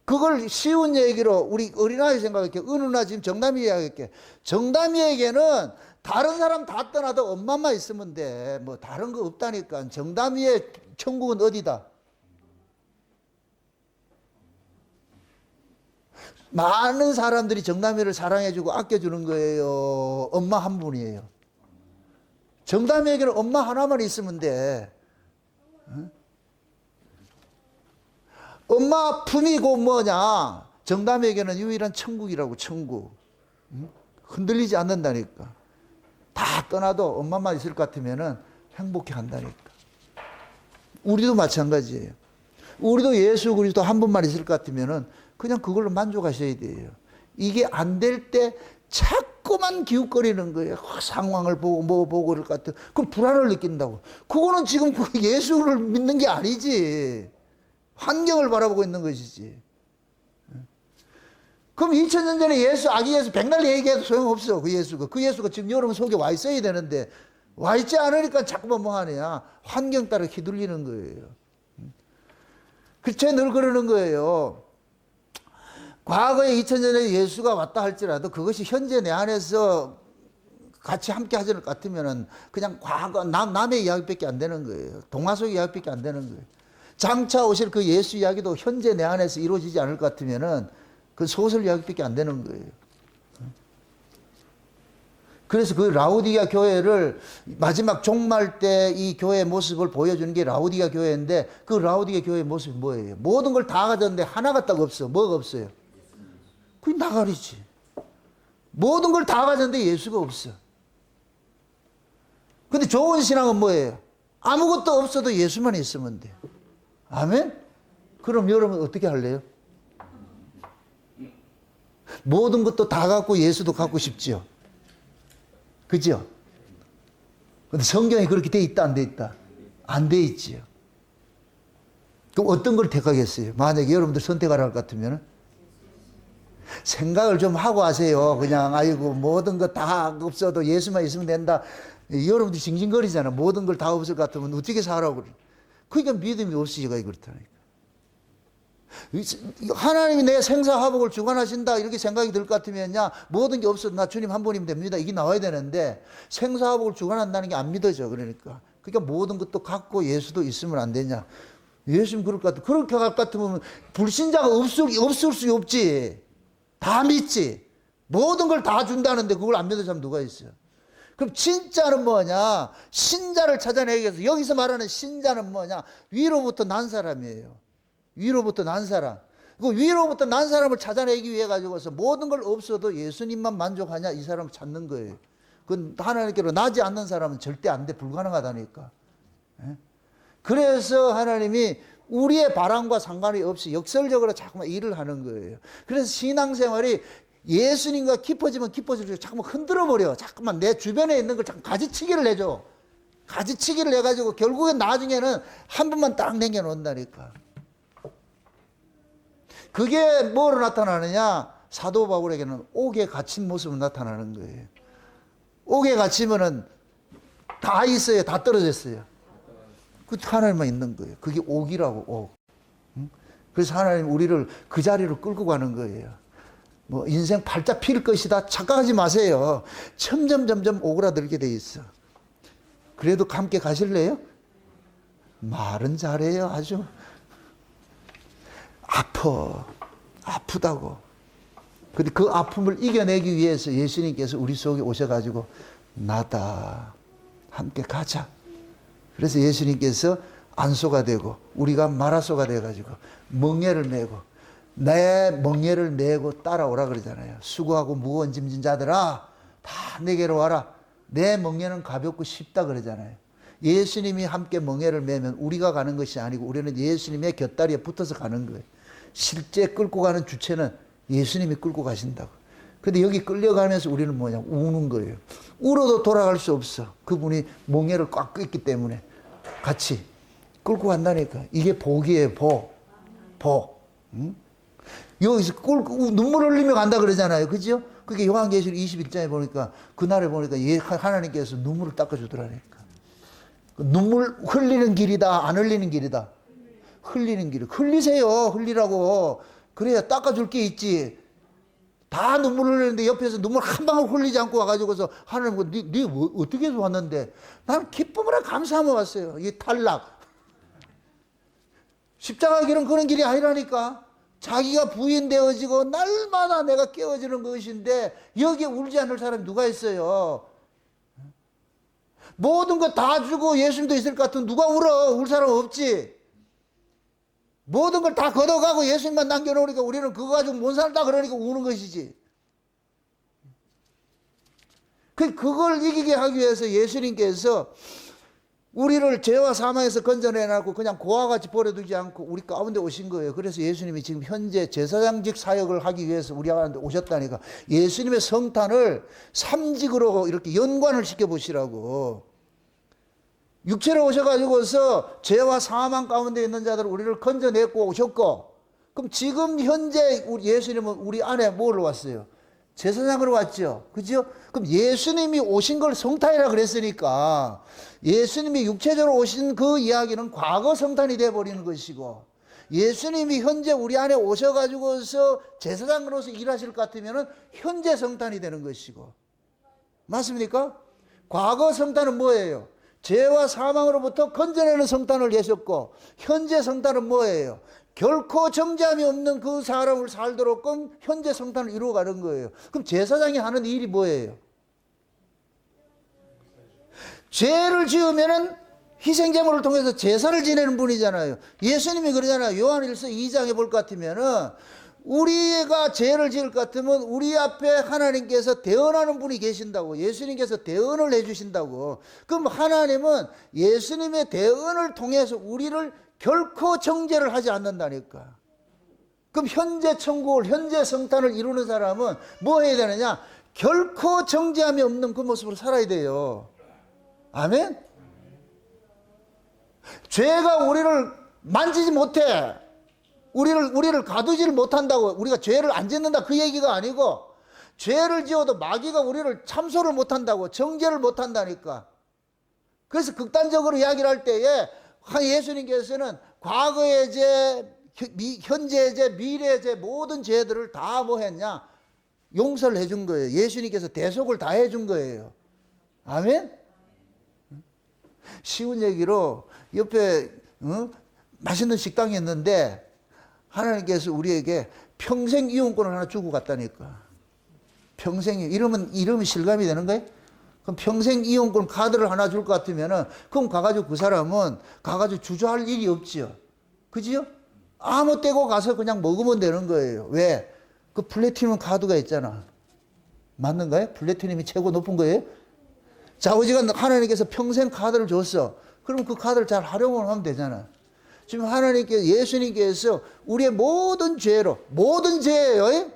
S1: 그걸 쉬운 얘기로 우리 어린아이 생각할게. 은우나 지금 정담이 이야기할게. 정담이에게는 다른 사람 다 떠나도 엄마만 있으면 돼. 뭐 다른 거 없다니까. 정담이의 천국은 어디다? 많은 사람들이 정담이를 사랑해주고 아껴주는 거예요. 엄마 한 분이에요. 정담이에게는 엄마 하나만 있으면 돼. 엄마 품이고 뭐냐. 정담이에게는 유일한 천국이라고. 천국. 흔들리지 않는다니까. 다 떠나도 엄마만 있을 것 같으면 행복해 한다니까. 우리도 마찬가지예요. 우리도 예수 그리스도 한 분만 있을 것 같으면 그냥 그걸로 만족하셔야 돼요. 이게 안 될 때 자꾸만 기웃거리는 거예요. 상황을 보고 뭐 보고 그럴 것 같아. 그럼 불안을 느낀다고. 그거는 지금 예수를 믿는 게 아니지. 환경을 바라보고 있는 것이지. 그럼 2000년 전에 예수, 아기 예수 백날 얘기해도 소용없어. 그 예수가 지금 여러분 속에 와 있어야 되는데 와 있지 않으니까 자꾸만 뭐 하냐. 환경 따라 휘둘리는 거예요. 그래서 제가 늘 그러는 거예요. 과거에 2000년에 예수가 왔다 할지라도 그것이 현재 내 안에서 같이 함께 하지 않을 것 같으면 그냥 과거, 남의 이야기밖에 안 되는 거예요. 동화 속 이야기밖에 안 되는 거예요. 장차 오실 그 예수 이야기도 현재 내 안에서 이루어지지 않을 것 같으면 그 소설 이야기밖에 안 되는 거예요. 그래서 그 라우디가 교회를 마지막 종말 때 이 교회의 모습을 보여주는 게 라우디가 교회인데 그 라우디가 교회의 모습이 뭐예요? 모든 걸 다 가졌는데 하나가 딱 없어. 뭐가 없어요? 그게 나가리지. 모든 걸 다 가졌는데 예수가 없어. 근데 좋은 신앙은 뭐예요? 아무것도 없어도 예수만 있으면 돼. 아멘? 그럼 여러분 어떻게 할래요? 모든 것도 다 갖고 예수도 갖고 싶지요. 그죠? 근데 성경에 그렇게 돼 있다, 안 돼 있다? 안 돼 있지요. 그럼 어떤 걸 택하겠어요? 만약에 여러분들 선택하라 할 것 같으면 생각을 좀 하고 하세요. 그냥 아이고 모든 거 다 없어도 예수만 있으면 된다. 여러분들 징징거리잖아. 모든 걸 다 없을 것 같으면 어떻게 살라고 그래. 그러니까 믿음이 없으시가 그렇다니까. 하나님이 내 생사화복을 주관하신다 이렇게 생각이 들 것 같으면야 모든 게 없어도 나 주님 한 분이면 됩니다. 이게 나와야 되는데 생사화복을 주관한다는 게 안 믿어져. 그러니까 모든 것도 갖고 예수도 있으면 안 되냐. 예수님 그럴 것 같아. 그렇게 할 것 같으면 불신자가 없을 수 없지. 다 믿지. 모든 걸 다 준다는데 그걸 안 믿는 사람 누가 있어요? 그럼 진짜는 뭐냐? 신자를 찾아내기 위해서 여기서 말하는 신자는 뭐냐? 위로부터 난 사람이에요. 위로부터 난 사람. 그 위로부터 난 사람을 찾아내기 위해 가지고서 모든 걸 없어도 예수님만 만족하냐 이 사람을 찾는 거예요. 그건 하나님께로 나지 않는 사람은 절대 안 돼. 불가능하다니까. 그래서 하나님이 우리의 바람과 상관이 없이 역설적으로 자꾸만 일을 하는 거예요. 그래서 신앙생활이 예수님과 깊어지면 깊어질수록 자꾸만 흔들어버려. 자꾸만 내 주변에 있는 걸 자꾸 가지치기를 해줘. 가지치기를 해가지고 결국엔 나중에는 한 번만 딱 남겨놓는다니까. 그게 뭐로 나타나느냐? 사도 바울에게는 옥에 갇힌 모습으로 나타나는 거예요. 옥에 갇히면은 다 있어요. 다 떨어졌어요. 그 하나님만 있는 거예요. 그게 옥이라고, 옥. 그래서 하나님 우리를 그 자리로 끌고 가는 거예요. 뭐 인생 팔자 필 것이다 착각하지 마세요. 점점 오그라들게 돼 있어. 그래도 함께 가실래요? 말은 잘해요. 아주 아프다고. 근데 그 아픔을 이겨내기 위해서 예수님께서 우리 속에 오셔가지고 나다 함께 가자. 그래서 예수님께서 안소가 되고 우리가 마라소가 돼가지고 멍에를 메고 내 멍에를 메고 따라오라 그러잖아요. 수고하고 무거운 짐진 자들아 다 내게로 와라. 내 멍에는 가볍고 쉽다 그러잖아요. 예수님이 함께 멍에를 메면 우리가 가는 것이 아니고 우리는 예수님의 곁다리에 붙어서 가는 거예요. 실제 끌고 가는 주체는 예수님이 끌고 가신다고. 근데 여기 끌려가면서 우리는 뭐냐? 우는 거예요. 울어도 돌아갈 수 없어. 그분이 멍에를 꽉 끄기 때문에 같이 끌고 간다니까. 이게 복이에요. 복. 응? 여기서 눈물 흘리며 간다 그러잖아요. 그죠? 그게 요한계시록 21장에 보니까 그날에 보니까 하나님께서 눈물을 닦아주더라니까. 눈물 흘리는 길이다, 안 흘리는 길이다. 흘리는 길. 흘리세요. 흘리라고. 그래야 닦아줄 게 있지. 다 눈물 흘리는데 옆에서 눈물 한 방울 흘리지 않고 와가지고서 하나님, 네 어떻게 해서 왔는데? 나는 기쁨으로 감사하며 왔어요. 이 탈락. 십자가 길은 그런 길이 아니라니까. 자기가 부인되어지고 날마다 내가 깨어지는 것인데 여기에 울지 않을 사람이 누가 있어요? 모든 거 다 주고 예수님도 있을 것 같은 누가 울어? 울 사람 없지. 모든 걸 다 걷어가고 예수님만 남겨놓으니까 우리는 그거 가지고 못 살다 그러니까 우는 것이지. 그걸 이기게 하기 위해서 예수님께서 우리를 죄와 사망에서 건져내놨고 그냥 고아같이 버려두지 않고 우리 가운데 오신 거예요. 그래서 예수님이 지금 현재 제사장직 사역을 하기 위해서 우리 가운데 오셨다니까. 예수님의 성탄을 삼직으로 이렇게 연관을 시켜보시라고. 육체로 오셔가지고서 죄와 사망 가운데 있는 자들을 우리를 건져내고 오셨고, 그럼 지금 현재 우리 예수님은 우리 안에 뭘로 왔어요? 제사장으로 왔죠. 그죠? 그럼 예수님이 오신 걸 성탄이라 그랬으니까 예수님이 육체적으로 오신 그 이야기는 과거 성탄이 되어버리는 것이고, 예수님이 현재 우리 안에 오셔가지고서 제사장으로서 일하실 것 같으면 현재 성탄이 되는 것이고. 맞습니까? 과거 성탄은 뭐예요? 죄와 사망으로부터 건져내는 성탄을 예셨고, 현재 성탄은 뭐예요? 결코 정죄함이 없는 그 사람을 살도록끔 현재 성탄을 이루어가는 거예요. 그럼 제사장이 하는 일이 뭐예요? 죄를 지으면은 희생제물을 통해서 제사를 지내는 분이잖아요. 예수님이 그러잖아요. 요한일서 2장에 볼 것 같으면은 우리가 죄를 지을 것 같으면 우리 앞에 하나님께서 대언하는 분이 계신다고. 예수님께서 대언을 해주신다고. 그럼 하나님은 예수님의 대언을 통해서 우리를 결코 정죄를 하지 않는다니까. 그럼 현재 천국을, 현재 성탄을 이루는 사람은 뭐 해야 되느냐? 결코 정죄함이 없는 그 모습으로 살아야 돼요. 아멘? 죄가 우리를 만지지 못해. 우리를 가두지를 못한다고. 우리가 죄를 안 짓는다 그 얘기가 아니고, 죄를 지어도 마귀가 우리를 참소를 못한다고. 정죄를 못한다니까. 그래서 극단적으로 이야기를 할 때에 예수님께서는 과거의 죄, 현재의 죄, 미래의 죄, 모든 죄들을 다 뭐 했냐? 용서를 해준 거예요. 예수님께서 대속을 다 해준 거예요. 아멘? 쉬운 얘기로 옆에 맛있는 식당이 있는데 하나님께서 우리에게 평생 이용권을 하나 주고 갔다니까. 평생 이름이 실감이 되는 거예요? 그럼 평생 이용권 카드를 하나 줄 것 같으면은 그럼 가가지고 그 사람은 가가지고 주저할 일이 없지요. 그지요? 아무 때고 가서 그냥 먹으면 되는 거예요. 왜? 그 플래티넘 카드가 있잖아. 맞는가요? 플래티넘이 최고 높은 거예요? 자오지가 하나님께서 평생 카드를 줬어. 그럼 그 카드를 잘 활용을 하면 되잖아. 지금 예수님께서 우리의 모든 죄로, 모든 죄예요.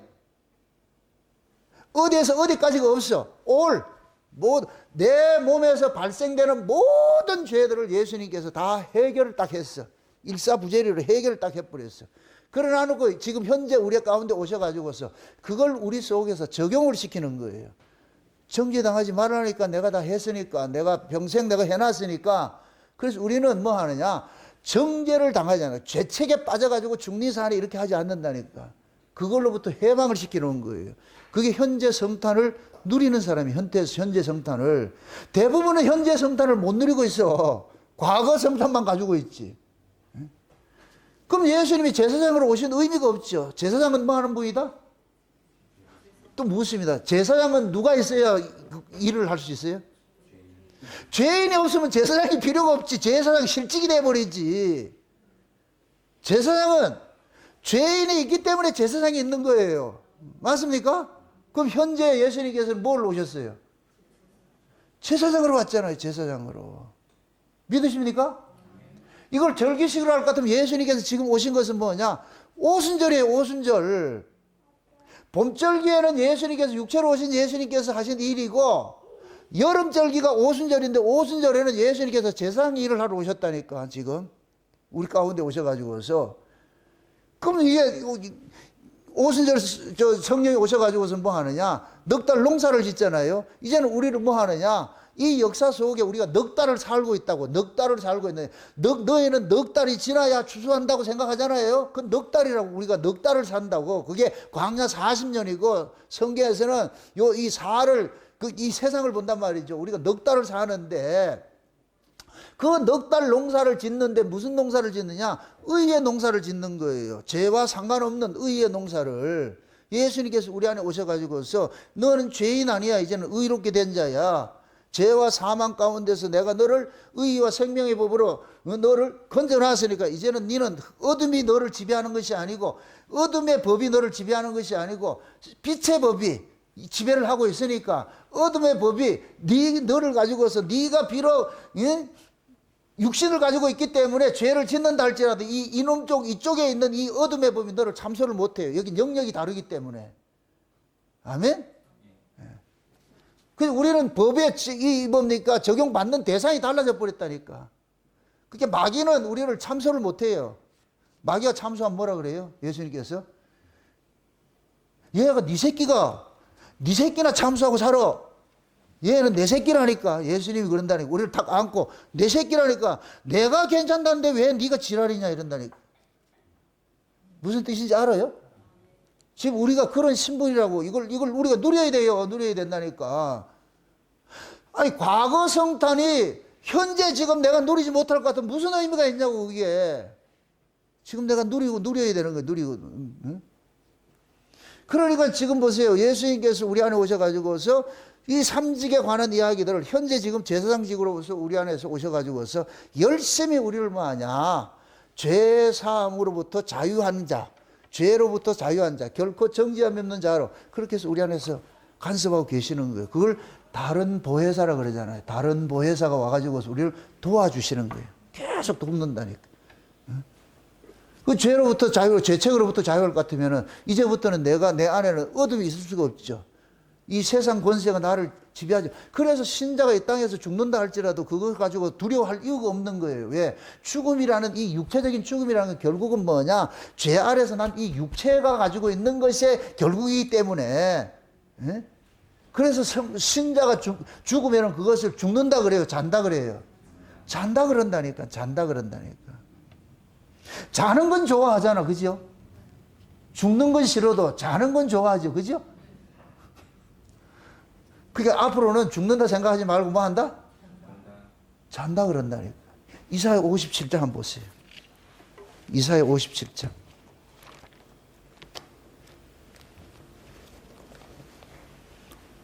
S1: 어디에서 어디까지가 없어. 내 몸에서 발생되는 모든 죄들을 예수님께서 다 해결을 딱 했어. 일사부재리로 해결을 딱 해버렸어. 그러나 놓고 지금 현재 우리 가운데 오셔가지고서 그걸 우리 속에서 적용을 시키는 거예요. 정죄당하지 말라니까 내가 다 했으니까, 내가 평생 내가 해놨으니까. 그래서 우리는 뭐 하느냐? 정죄를 당하잖아요. 죄책에 빠져가지고 중리사안에 이렇게 하지 않는다니까. 그걸로부터 해방을 시키는 거예요. 그게 현재 성탄을 누리는 사람이 현재 성탄을. 대부분은 현재 성탄을 못 누리고 있어. 과거 성탄만 가지고 있지. 그럼 예수님이 제사장으로 오신 의미가 없죠. 제사장은 뭐 하는 분이다? 또 묻습니다. 제사장은 누가 있어야 일을 할 수 있어요? 죄인이 없으면 제사장이 필요가 없지. 제사장 실직이 돼버리지. 제사장은 죄인이 있기 때문에 제사장이 있는 거예요. 맞습니까? 그럼 현재 예수님께서는 뭘 오셨어요? 제사장으로 왔잖아요. 제사장으로. 믿으십니까? 이걸 절기식으로 할 것 같으면 예수님께서 지금 오신 것은 뭐냐? 오순절이에요. 오순절. 봄절기에는 예수님께서 육체로 오신 예수님께서 하신 일이고, 여름절기가 오순절인데 오순절에는 예수님께서 제사장 일을 하러 오셨다니까. 지금 우리 가운데 오셔가지고서. 그럼 이게 오순절 성령이 오셔가지고서 뭐 하느냐? 넉 달 농사를 짓잖아요. 이제는 우리는 뭐 하느냐? 이 역사 속에 우리가 넉 달을 살고 있다고. 넉 달을 살고 있는데 너희는 넉 달이 지나야 추수한다고 생각하잖아요. 그 넉 달이라고. 우리가 넉 달을 산다고. 그게 광야 40년이고 성경에서는 이 사를 이 세상을 본단 말이죠. 우리가 넉 달을 사는데 그 넉 달 농사를 짓는데 무슨 농사를 짓느냐? 의의 농사를 짓는 거예요. 죄와 상관없는 의의 농사를. 예수님께서 우리 안에 오셔가지고서 너는 죄인 아니야. 이제는 의롭게 된 자야. 죄와 사망 가운데서 내가 너를 의와 생명의 법으로 너를 건져놨으니까 이제는 너는 어둠이 너를 지배하는 것이 아니고 어둠의 법이 너를 지배하는 것이 아니고 빛의 법이 지배를 하고 있으니까 어둠의 법이 너를 가지고서 네가 비록 육신을 가지고 있기 때문에 죄를 짓는다 할지라도 이놈 쪽 이쪽에 있는 이 어둠의 법이 너를 참소를 못해요. 여기 영역이 다르기 때문에. 아멘? 그래서 우리는 법에 뭡니까? 적용받는 대상이 달라져 버렸다니까. 그게 마귀는 우리를 참소를 못해요. 마귀가 참소하면 뭐라 그래요? 예수님께서 얘가 네 새끼나 참소하고 살아. 얘는 내 새끼라니까. 예수님이 그런다니까. 우리를 탁 안고 내 새끼라니까. 내가 괜찮다는데 왜 네가 지랄이냐 이런다니까. 무슨 뜻인지 알아요? 지금 우리가 그런 신분이라고. 이걸 우리가 누려야 돼요. 누려야 된다니까. 아니 과거 성탄이 현재 지금 내가 누리지 못할 것 같으면 무슨 의미가 있냐고. 그게 지금 내가 누려야 되는 거예요. 누리고. 응? 그러니까 지금 보세요. 예수님께서 우리 안에 오셔가지고서 이 삼직에 관한 이야기들을 현재 지금 제사장직으로서 우리 안에서 오셔가지고서 열심히 우리를 뭐하냐? 죄 사함으로부터 자유한 자, 죄로부터 자유한 자, 결코 정죄함이 없는 자로 그렇게 해서 우리 안에서 간섭하고 계시는 거예요. 그걸 다른 보혜사라 그러잖아요. 다른 보혜사가 와가지고서 우리를 도와주시는 거예요. 계속 돕는다니까. 그 죄로부터 죄책으로부터 자유할 것 같으면은 이제부터는 내 안에는 어둠이 있을 수가 없죠. 이 세상 권세가 나를 지배하지. 그래서 신자가 이 땅에서 죽는다 할지라도 그거 가지고 두려워할 이유가 없는 거예요. 왜? 죽음이라는 이 육체적인 죽음이라는 건 결국은 뭐냐? 죄 아래서 난 이 육체가 가지고 있는 것이 결국이기 때문에. 예? 그래서 신자가 죽으면 그것을 죽는다 그래요? 잔다 그래요? 잔다 그런다니까. 잔다 그런다니까. 자는 건 좋아하잖아. 그죠? 죽는 건 싫어도 자는 건 좋아하죠. 그죠? 그러니까 앞으로는 죽는다 생각하지 말고 뭐 한다? 잔다 그런다니까. 이사야 57장 한번 보세요. 이사야 57장.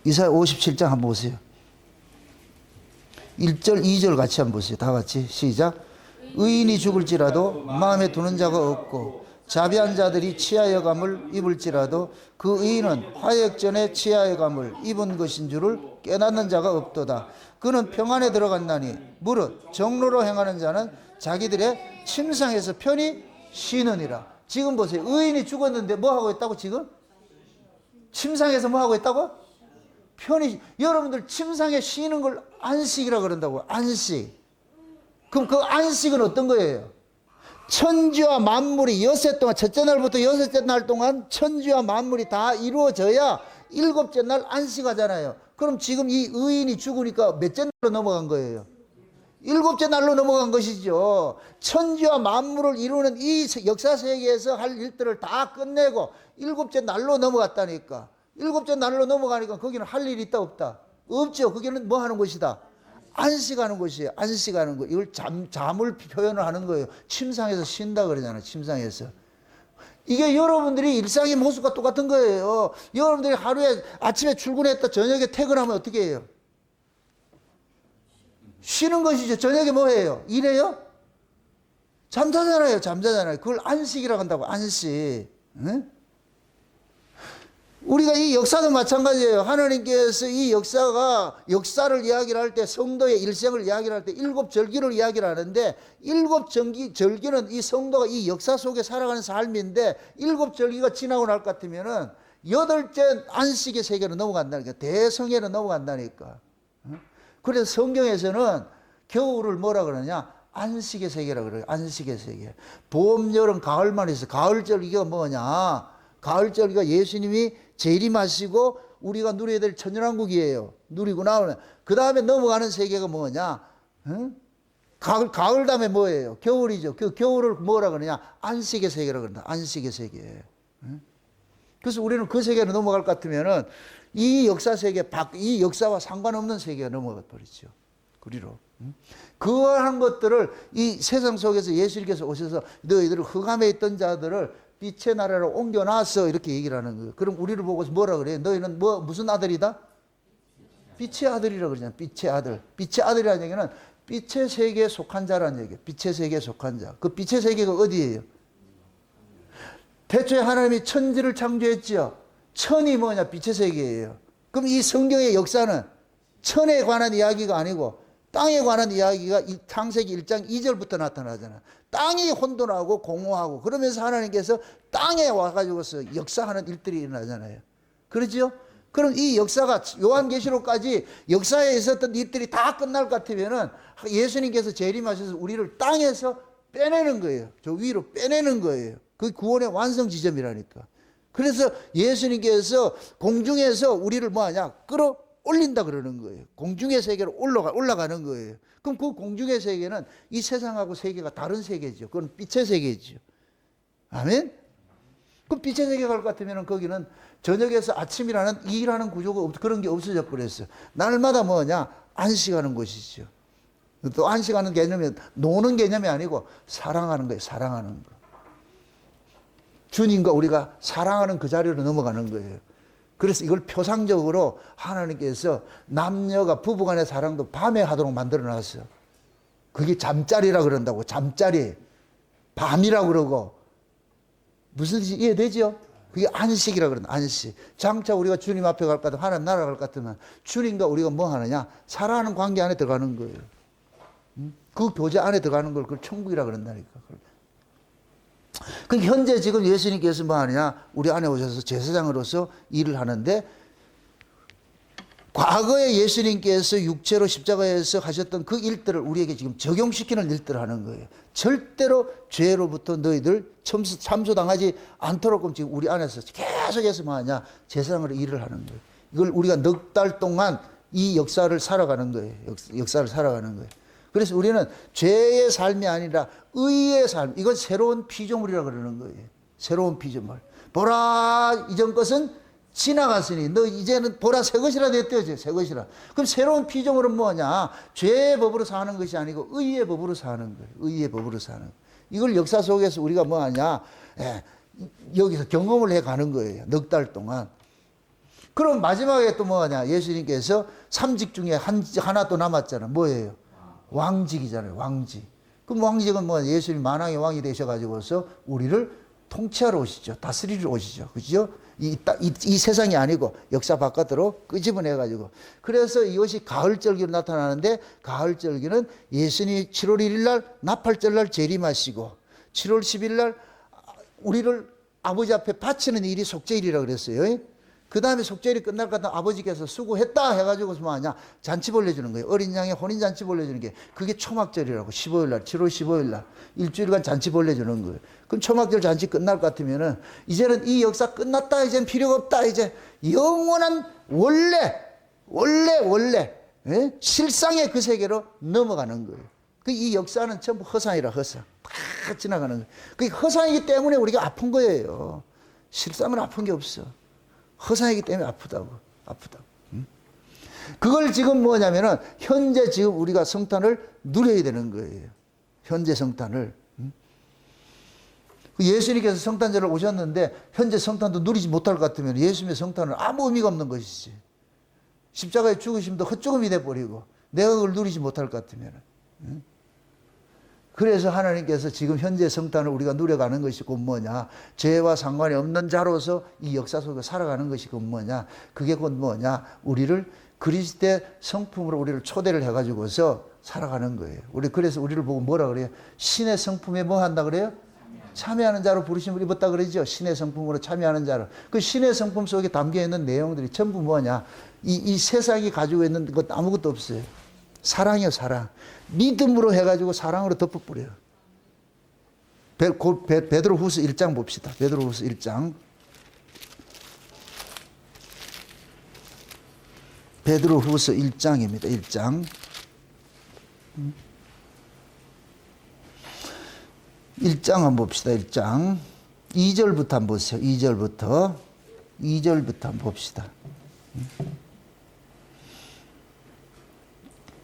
S1: 이사야 57장 한번 보세요. 1절, 2절 같이 한번 보세요. 다 같이 시작. 의인이 죽을지라도 마음에 두는 자가 없고 자비한 자들이 치하여 감을 입을지라도 그 의인은 화역전에 치하여 감을 입은 것인 줄을 깨닫는 자가 없도다. 그는 평안에 들어갔나니 무릇 정로로 행하는 자는 자기들의 침상에서 편히 쉬느니라. 지금 보세요. 의인이 죽었는데 뭐 하고 있다고 지금? 침상에서 뭐 하고 있다고? 편히. 여러분들 침상에 쉬는 걸 안식이라 그런다고. 안식. 그럼 그 안식은 어떤 거예요? 천지와 만물이 엿새 동안, 첫째 날부터 여섯째 날 동안 천지와 만물이 다 이루어져야 일곱째 날 안식하잖아요. 그럼 지금 이 의인이 죽으니까 몇째 날로 넘어간 거예요? 일곱째 날로 넘어간 것이죠. 천지와 만물을 이루는 이 역사 세계에서 할 일들을 다 끝내고 일곱째 날로 넘어갔다니까. 일곱째 날로 넘어가니까 거기는 할 일이 있다 없다? 없죠. 거기는 뭐 하는 것이다? 안식하는 것이에요. 안식하는 거. 이걸 잠을 표현을 하는 거예요. 침상에서 쉰다 그러잖아요. 침상에서. 이게 여러분들이 일상의 모습과 똑같은 거예요. 여러분들이 하루에 아침에 출근했다 저녁에 퇴근하면 어떻게 해요? 쉬는 것이죠. 저녁에 뭐 해요? 일해요? 잠자잖아요. 잠자잖아요. 그걸 안식이라고 한다고. 안식. 응? 우리가 이 역사도 마찬가지예요. 하나님께서 이 역사를 이야기를 할 때, 성도의 일생을 이야기를 할 때 일곱 절기를 이야기를 하는데, 일곱 절기는 이 성도가 이 역사 속에 살아가는 삶인데, 일곱 절기가 지나고 날 것 같으면은 여덟째 안식의 세계로 넘어간다니까. 대성회로 넘어간다니까. 그래서 성경에서는 겨울을 뭐라 그러냐? 안식의 세계라 그래요. 안식의 세계. 봄, 여름, 가을만 있어. 가을절기가 뭐냐? 가을절기가 예수님이 재림하시고 우리가 누려야 될 천년왕국이에요. 누리고 나오는. 그 다음에 넘어가는 세계가 뭐냐? 응? 가을 다음에 뭐예요? 겨울이죠. 그 겨울을 뭐라 그러냐? 안식의 세계라 그런다. 안식의 세계. 응? 그래서 우리는 그 세계로 넘어갈 것 같으면은 이 역사 세계, 이 역사와 상관없는 세계가 넘어가 버리죠. 그리로. 그러한 것들을 이 세상 속에서 예수님께서 오셔서 너희들을 흑암에 있던 자들을 빛의 나라로 옮겨놨어. 이렇게 얘기를 하는 거예요. 그럼 우리를 보고서 뭐라 그래요? 너희는 무슨 아들이다? 빛의 아들이라고 그러잖아요. 빛의 아들. 빛의 아들이라는 얘기는 빛의 세계에 속한 자라는 얘기예요. 빛의 세계에 속한 자. 그 빛의 세계가 어디예요? 태초에 하나님이 천지를 창조했지요. 천이 뭐냐? 빛의 세계예요. 그럼 이 성경의 역사는 천에 관한 이야기가 아니고 땅에 관한 이야기가 창세기 1장 2절부터 나타나잖아요. 땅이 혼돈하고 공허하고 그러면서 하나님께서 땅에 와가지고서 역사하는 일들이 일어나잖아요. 그렇죠? 그럼 이 역사가 요한계시록까지 역사에 있었던 일들이 다 끝날 것 같으면은 예수님께서 재림하셔서 우리를 땅에서 빼내는 거예요. 저 위로 빼내는 거예요. 그게 구원의 완성 지점이라니까. 그래서 예수님께서 공중에서 우리를 뭐하냐? 끌어올린다 그러는 거예요. 공중의 세계로 올라가는 거예요. 그럼 그 공중의 세계는 이 세상하고 세계가 다른 세계죠. 그건 빛의 세계죠. 아멘? 그럼 빛의 세계 갈 것 같으면 거기는 저녁에서 아침이라는 일하는 구조가 그런 게 없어져 버렸어요. 날마다 뭐냐? 안식하는 곳이죠. 또 안식하는 개념이 노는 개념이 아니고 사랑하는 거예요. 사랑하는 거. 주님과 우리가 사랑하는 그 자리로 넘어가는 거예요. 그래서 이걸 표상적으로 하나님께서 남녀가 부부간의 사랑도 밤에 하도록 만들어 놨어요. 그게 잠자리라 그런다고. 잠자리. 밤이라 그러고. 무슨 뜻이 이해되죠? 그게 안식이라 그런다. 안식. 장차 우리가 주님 앞에 갈 것 같으면 하나님 나라 갈 것 같으면 주님과 우리가 뭐 하느냐? 사랑하는 관계 안에 들어가는 거예요. 그 교제 안에 들어가는 걸 그걸 천국이라 그런다니까. 그 현재 지금 예수님께서 뭐 하느냐? 우리 안에 오셔서 제사장으로서 일을 하는데 과거에 예수님께서 육체로 십자가에서 하셨던 그 일들을 우리에게 지금 적용시키는 일들을 하는 거예요. 절대로 죄로부터 너희들 참소당하지 않도록 지금 우리 안에서 계속해서 뭐 하냐? 제사장으로 일을 하는 거예요. 이걸 우리가 넉 달 동안 이 역사를 살아가는 거예요. 역사를 살아가는 거예요. 그래서 우리는 죄의 삶이 아니라 의의 삶. 이건 새로운 피조물이라고 그러는 거예요. 새로운 피조물. 보라 이전 것은 지나갔으니 너 이제는 보라 새 것이라 됐대요. 새 것이라. 그럼 새로운 피조물은 뭐냐? 죄의 법으로 사는 것이 아니고 의의 법으로 사는 거예요. 의의 법으로 사는 거예요. 이걸 역사 속에서 우리가 뭐하냐? 여기서 경험을 해가는 거예요. 넉 달 동안. 그럼 마지막에 또 뭐하냐? 예수님께서 삼직 중에 하나 또 남았잖아. 뭐예요? 왕직이잖아요. 왕직. 그럼 왕직은 뭐 예수님 만왕의 왕이 되셔가지고서 우리를 통치하러 오시죠. 다스리러 오시죠. 그죠? 이 세상이 아니고 역사 바깥으로 끄집어내가지고. 그래서 이것이 가을절기로 나타나는데 가을절기는 예수님이 7월 1일 날 나팔절 재림하시고 7월 10일 날 우리를 아버지 앞에 바치는 일이 속죄일이라고 그랬어요. 그 다음에 속죄일이 끝날 것 같으면 아버지께서 수고했다 해가지고 뭐 하냐? 잔치 벌려주는 거예요. 어린 양의 혼인잔치 벌려주는 게 그게 초막절이라고. 15일 날, 7월 15일 날 일주일간 잔치 벌려주는 거예요. 그럼 초막절 잔치 끝날 것 같으면은 이제는 이 역사 끝났다. 이제는 필요가 없다. 이제 영원한 원래 실상의 그 세계로 넘어가는 거예요. 이 역사는 전부 허상이라 허상. 다 지나가는 거예요. 그게 허상이기 때문에 우리가 아픈 거예요. 실상은 아픈 게 없어. 허상이기 때문에 아프다고. 그걸 지금 뭐냐면은 현재 지금 우리가 성탄을 누려야 되는 거예요. 현재 성탄을. 예수님께서 성탄절을 오셨는데 현재 성탄도 누리지 못할 것 같으면 예수님의 성탄은 아무 의미가 없는 것이지. 십자가에 죽으심도 헛죽음이 돼버리고 내가 그걸 누리지 못할 것 같으면. 그래서 하나님께서 지금 현재 성탄을 우리가 누려가는 것이 곧 뭐냐? 죄와 상관이 없는 자로서 이 역사 속에 살아가는 것이 곧 뭐냐? 그게 곧 뭐냐? 우리를 그리스도의 성품으로 우리를 초대를 해가지고서 살아가는 거예요. 그래서 우리를 보고 뭐라 그래요? 신의 성품에 뭐 한다 그래요? 참여하는 자로 부르심을 입었다 그러죠. 신의 성품으로 참여하는 자로. 그 신의 성품 속에 담겨있는 내용들이 전부 뭐냐? 이 세상이 가지고 있는 것 아무것도 없어요. 사랑이요, 사랑. 믿음으로 해가지고 사랑으로 덮어버려요. 베드로후서 1장 봅시다. 베드로후서 1장. 베드로후서 1장입니다. 1장. 1장 한번 봅시다. 1장. 2절부터 한번 보세요. 2절부터 한번 봅시다.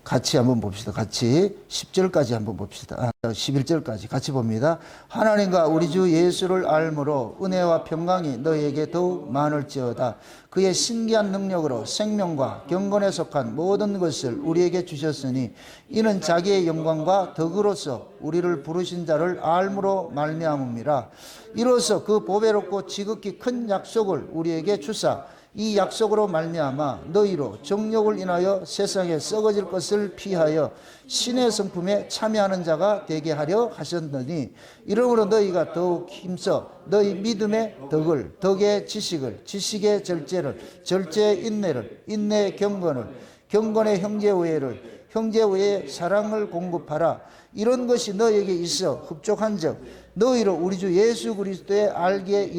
S1: 같이 한번 봅시다. 같이 10절까지 한번 봅시다. 11절까지 같이 봅니다. 하나님과 우리 주 예수를 알므로 은혜와 평강이 너희에게 더욱 많을지어다. 그의 신기한 능력으로 생명과 경건에 속한 모든 것을 우리에게 주셨으니 이는 자기의 영광과 덕으로서 우리를 부르신 자를 알므로 말미암음이라. 이로써 그 보배롭고 지극히 큰 약속을 우리에게 주사 이 약속으로 말미암아 너희로 정욕을 인하여 세상에 썩어질 것을 피하여 신의 성품에 참여하는 자가 되게 하려 하셨느니 이러므로 너희가 더욱 힘써 너희 믿음의 덕을 덕의 지식을 지식의 절제를 절제의 인내를 인내의 경건을 경건의 형제우애를 형제우애의 사랑을 공급하라. 이런 것이 너희에게 있어 흡족한즉 너희로 우리 주 예수 그리스도의 알기에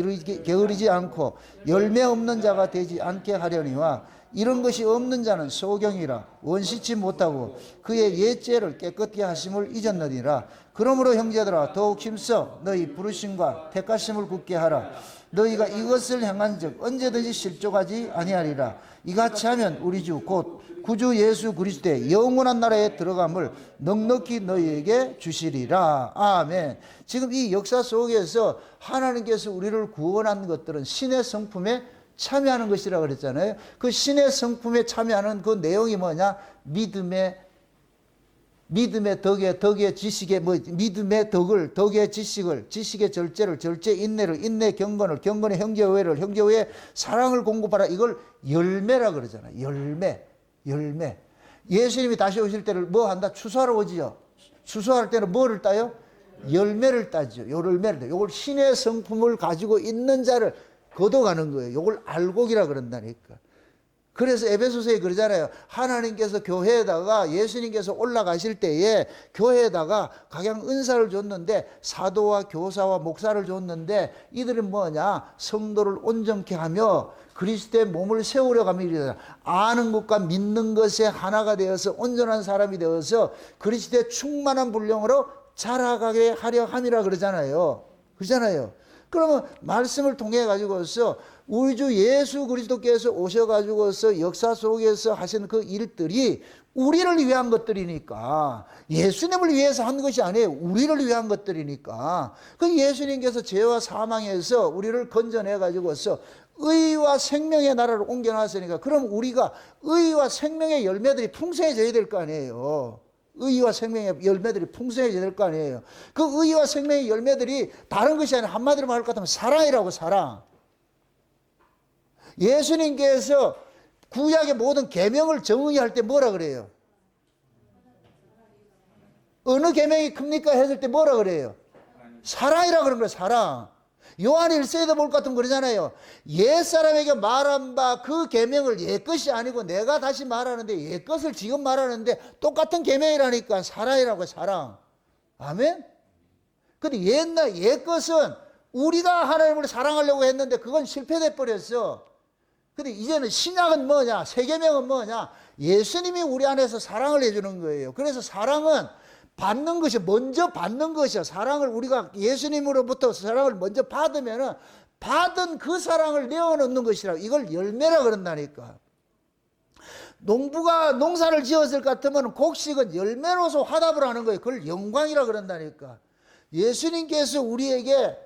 S1: 게으르지 않고 열매 없는 자가 되지 않게 하려니와 이런 것이 없는 자는 소경이라 원시치 못하고 그의 옛죄를 깨끗게 하심을 잊었느니라. 그러므로 형제들아 더욱 힘써 너희 부르심과 택하심을 굳게 하라. 너희가 이것을 행한즉 언제든지 실족하지 아니하리라. 이같이 하면 우리 주 곧 구주 예수 그리스도의 영원한 나라에 들어감을 넉넉히 너희에게 주시리라. 아멘. 지금 이 역사 속에서 하나님께서 우리를 구원한 것들은 신의 성품에 참여하는 것이라고 그랬잖아요. 그 신의 성품에 참여하는 그 내용이 뭐냐? 믿음의 덕의 지식의 믿음의 덕의 지식을 지식의 절제를 절제 인내를 인내 경건을 경건의 형제우애를 형제우애 사랑을 공급하라. 이걸 열매라 그러잖아요. 열매. 예수님이 다시 오실 때를 뭐 한다? 추수하러 오지요. 추수할 때는 뭐를 따요? 열매를 따죠. 열매를 따요. 이걸 신의 성품을 가지고 있는 자를 거둬가는 거예요. 이걸 알곡이라 그런다니까. 그래서 에베소서에 그러잖아요. 하나님께서 교회에다가 예수님께서 올라가실 때에 교회에다가 각양 은사를 줬는데 사도와 교사와 목사를 줬는데 이들은 뭐냐? 성도를 온전케 하며 그리스도의 몸을 세우려 가며 아는 것과 믿는 것에 하나가 되어서 온전한 사람이 되어서 그리스도의 충만한 분량으로 자라가게 하려 함이라 그러잖아요. 그러면 말씀을 통해 가지고서 우리 주 예수 그리스도께서 오셔가지고서 역사 속에서 하신 그 일들이 우리를 위한 것들이니까 예수님을 위해서 한 것이 아니에요. 우리를 위한 것들이니까 그 예수님께서 죄와 사망에서 우리를 건져내가지고서 의와 생명의 나라를 옮겨놨으니까 그럼 우리가 의와 생명의 열매들이 풍성해져야 될 거 아니에요. 의와 생명의 열매들이 풍성해져야 될 거 아니에요. 그 의와 생명의 열매들이 다른 것이 아니라 한마디로 말할 것 같으면 사랑이라고. 사랑. 예수님께서 구약의 모든 계명을 정의할 때 뭐라 그래요? 어느 계명이 큽니까 했을 때 뭐라 그래요? 사랑이라 그런 거예요. 사랑. 요한 1서에도 볼 것 같으면 그러잖아요. 옛사람에게 말한 바 그 계명을 옛것이 아니고 내가 다시 말하는데 옛것을 지금 말하는데 똑같은 계명이라니까. 사랑이라고. 사랑. 아멘. 근데 옛것은 우리가 하나님을 사랑하려고 했는데 그건 실패돼 버렸어. 근데 이제는 신약은 뭐냐? 새 계명은 뭐냐? 예수님이 우리 안에서 사랑을 해주는 거예요. 그래서 사랑은 받는 것이 먼저 받는 것이야. 사랑을 우리가 예수님으로부터 사랑을 먼저 받으면은 받은 그 사랑을 내어놓는 것이라고. 이걸 열매라 그런다니까. 농부가 농사를 지었을 것 같으면 곡식은 열매로서 화답을 하는 거예요. 그걸 영광이라 그런다니까. 예수님께서 우리에게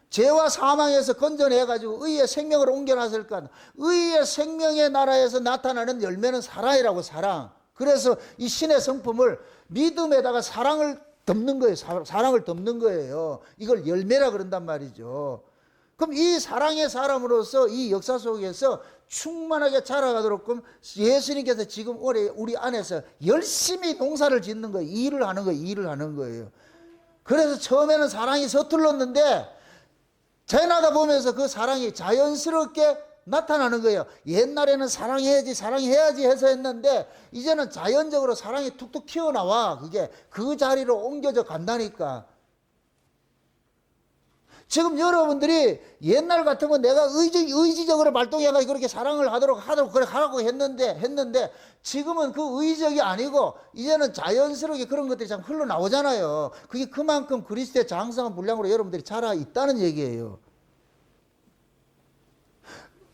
S1: 죄와 사망에서 건져내가지고 의의 생명을 옮겨놨을까. 의의 생명의 나라에서 나타나는 열매는 사랑이라고. 사랑. 그래서 이 신의 성품을 믿음에다가 사랑을 덮는 거예요. 사랑을 덮는 거예요. 이걸 열매라 그런단 말이죠. 그럼 이 사랑의 사람으로서 이 역사 속에서 충만하게 자라가도록 그럼 예수님께서 지금 올해 우리 안에서 열심히 농사를 짓는 거예요. 일을 하는 거예요. 일을 하는 거예요. 그래서 처음에는 사랑이 서툴렀는데 지나다 보면서 그 사랑이 자연스럽게 나타나는 거예요. 옛날에는 사랑해야지 해서 했는데 이제는 자연적으로 사랑이 툭툭 튀어나와. 그게 그 자리로 옮겨져 간다니까. 지금 여러분들이 옛날 같으면 내가 의지적으로 발동해가지고 그렇게 사랑을 하라고 했는데 지금은 그 의지적이 아니고 이제는 자연스럽게 그런 것들이 참 흘러나오잖아요. 그게 그만큼 그리스도의 장성한 분량으로 여러분들이 자라 있다는 얘기예요.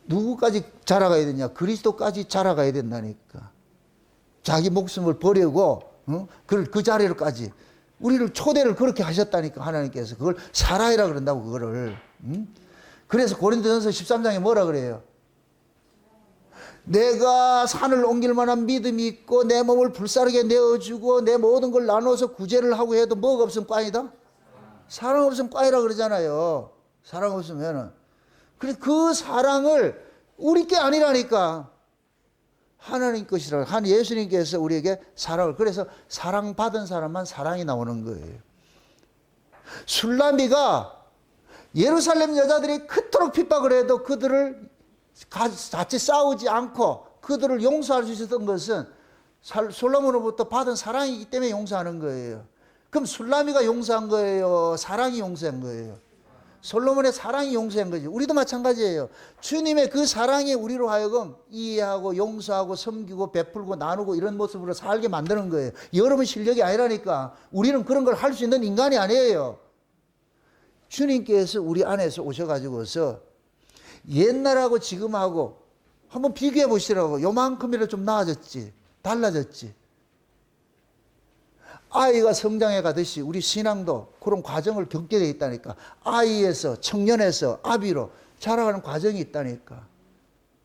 S1: 누구까지 자라가야 되냐? 그리스도까지 자라가야 된다니까. 자기 목숨을 버리고 그 자리로까지. 우리를 초대를 그렇게 하셨다니까 하나님께서. 그걸 사랑이라 그런다고 그거를. 그래서 고린도전서 13장에 뭐라 그래요? 내가 산을 옮길 만한 믿음이 있고 내 몸을 불사르게 내어주고 내 모든 걸 나눠서 구제를 하고 해도 뭐가 없으면 꽝이다? 사랑 없으면 꽝이라 그러잖아요. 사랑 없으면은. 그래서 그 사랑을 우리 게 아니라니까. 하나님 것이라. 한 예수님께서 우리에게 사랑을. 그래서 사랑받은 사람만 사랑이 나오는 거예요. 술라미가 예루살렘 여자들이 그토록 핍박을 해도 그들을 같이 싸우지 않고 그들을 용서할 수 있었던 것은 솔로몬으로부터 받은 사랑이기 때문에 용서하는 거예요. 그럼 술라미가 용서한 거예요? 사랑이 용서한 거예요? 솔로몬의 사랑이 용서한 거죠. 우리도 마찬가지예요. 주님의 그 사랑이 우리로 하여금 이해하고 용서하고 섬기고 베풀고 나누고 이런 모습으로 살게 만드는 거예요. 여러분 실력이 아니라니까. 우리는 그런 걸 할 수 있는 인간이 아니에요. 주님께서 우리 안에서 오셔가지고서 옛날하고 지금하고 한번 비교해 보시라고. 요만큼이라도 좀 나아졌지. 달라졌지. 아이가 성장해 가듯이 우리 신앙도 그런 과정을 겪게 돼 있다니까. 아이에서 청년에서 아비로 자라가는 과정이 있다니까.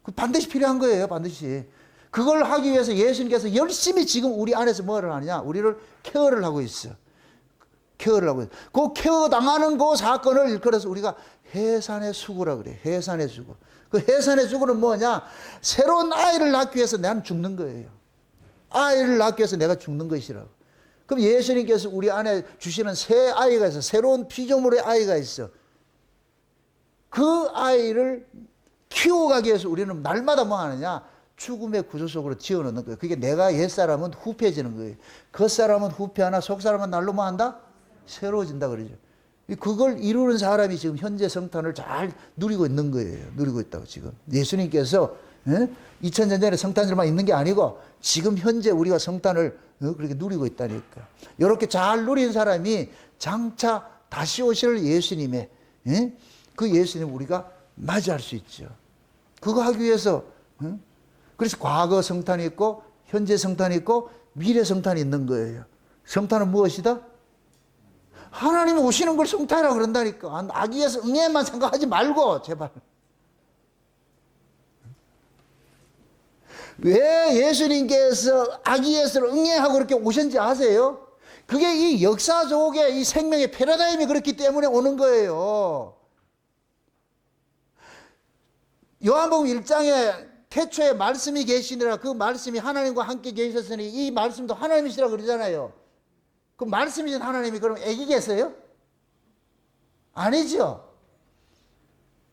S1: 그 반드시 필요한 거예요. 반드시. 그걸 하기 위해서 예수님께서 열심히 지금 우리 안에서 뭐를 하느냐? 우리를 케어를 하고 있어. 케어를 하고 있어. 그 케어 당하는 그 사건을 일컬어서 우리가 해산의 수고라 그래. 해산의 수고. 그 해산의 수고는 뭐냐? 새로운 아이를 낳기 위해서 나는 죽는 거예요. 아이를 낳기 위해서 내가 죽는 것이라고. 그럼 예수님께서 우리 안에 주시는 새 아이가 있어. 새로운 피조물의 아이가 있어. 그 아이를 키워가기 위해서 우리는 날마다 뭐 하느냐? 죽음의 구조 속으로 지어넣는 거예요. 그게 내가 옛사람은 후패해지는 거예요. 겉사람은 후패하나 속사람은 날로 뭐 한다? 새로워진다 그러죠. 그걸 이루는 사람이 지금 현재 성탄을 잘 누리고 있는 거예요. 누리고 있다고 지금. 예수님께서 2000년 전에 성탄절만 있는 게 아니고 지금 현재 우리가 성탄을 그렇게 누리고 있다니까. 이렇게 잘 누린 사람이 장차 다시 오실 예수님의 그 예수님 우리가 맞이할 수 있죠. 그거 하기 위해서 그래서 과거 성탄이 있고 현재 성탄이 있고 미래 성탄이 있는 거예요. 성탄은 무엇이다? 하나님이 오시는 걸 성탄이라고 그런다니까. 아기에서 응애만 생각하지 말고 제발. 왜 예수님께서 아기 예수를 응애하고 그렇게 오셨는지 아세요? 그게 이 역사 속에 이 생명의 패러다임이 그렇기 때문에 오는 거예요. 요한복음 1장에 태초에 말씀이 계시니라. 그 말씀이 하나님과 함께 계셨으니 이 말씀도 하나님이시라 그러잖아요. 그 말씀이신 하나님이 그럼 애기 계세요? 아니죠.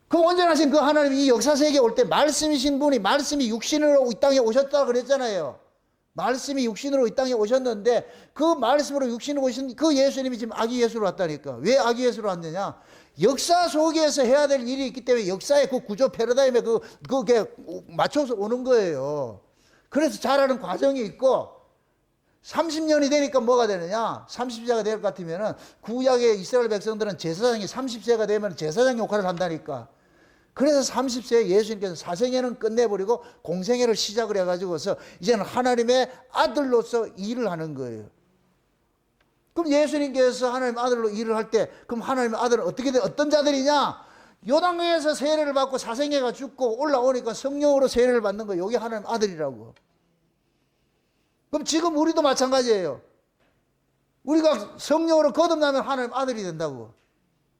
S1: 그 온전하신 그 하나님이 이 역사 세계에 올 때 말씀이신 분이 말씀이 육신으로 이 땅에 오셨다 그랬잖아요. 말씀이 육신으로 이 땅에 오셨는데 그 말씀으로 육신으로 오신 그 예수님이 지금 아기 예수로 왔다니까. 왜 아기 예수로 왔느냐? 역사 속에서 해야 될 일이 있기 때문에 역사의 그 구조 패러다임에 그게 맞춰서 오는 거예요. 그래서 자라는 과정이 있고 30년이 되니까 뭐가 되느냐? 30세가 될 것 같으면은 구약의 이스라엘 백성들은 제사장이 30세가 되면 제사장 역할을 한다니까. 그래서 30세에 예수님께서 사생애는 끝내버리고 공생애를 시작을 해가지고서 이제는 하나님의 아들로서 일을 하는 거예요. 그럼 예수님께서 하나님 아들로 일을 할 때 그럼 하나님의 아들은 어떤 자들이냐? 요단강에서 세례를 받고 사생애가 죽고 올라오니까 성령으로 세례를 받는 거예요. 이게 하나님 아들이라고. 그럼 지금 우리도 마찬가지예요. 우리가 성령으로 거듭나면 하나님 아들이 된다고.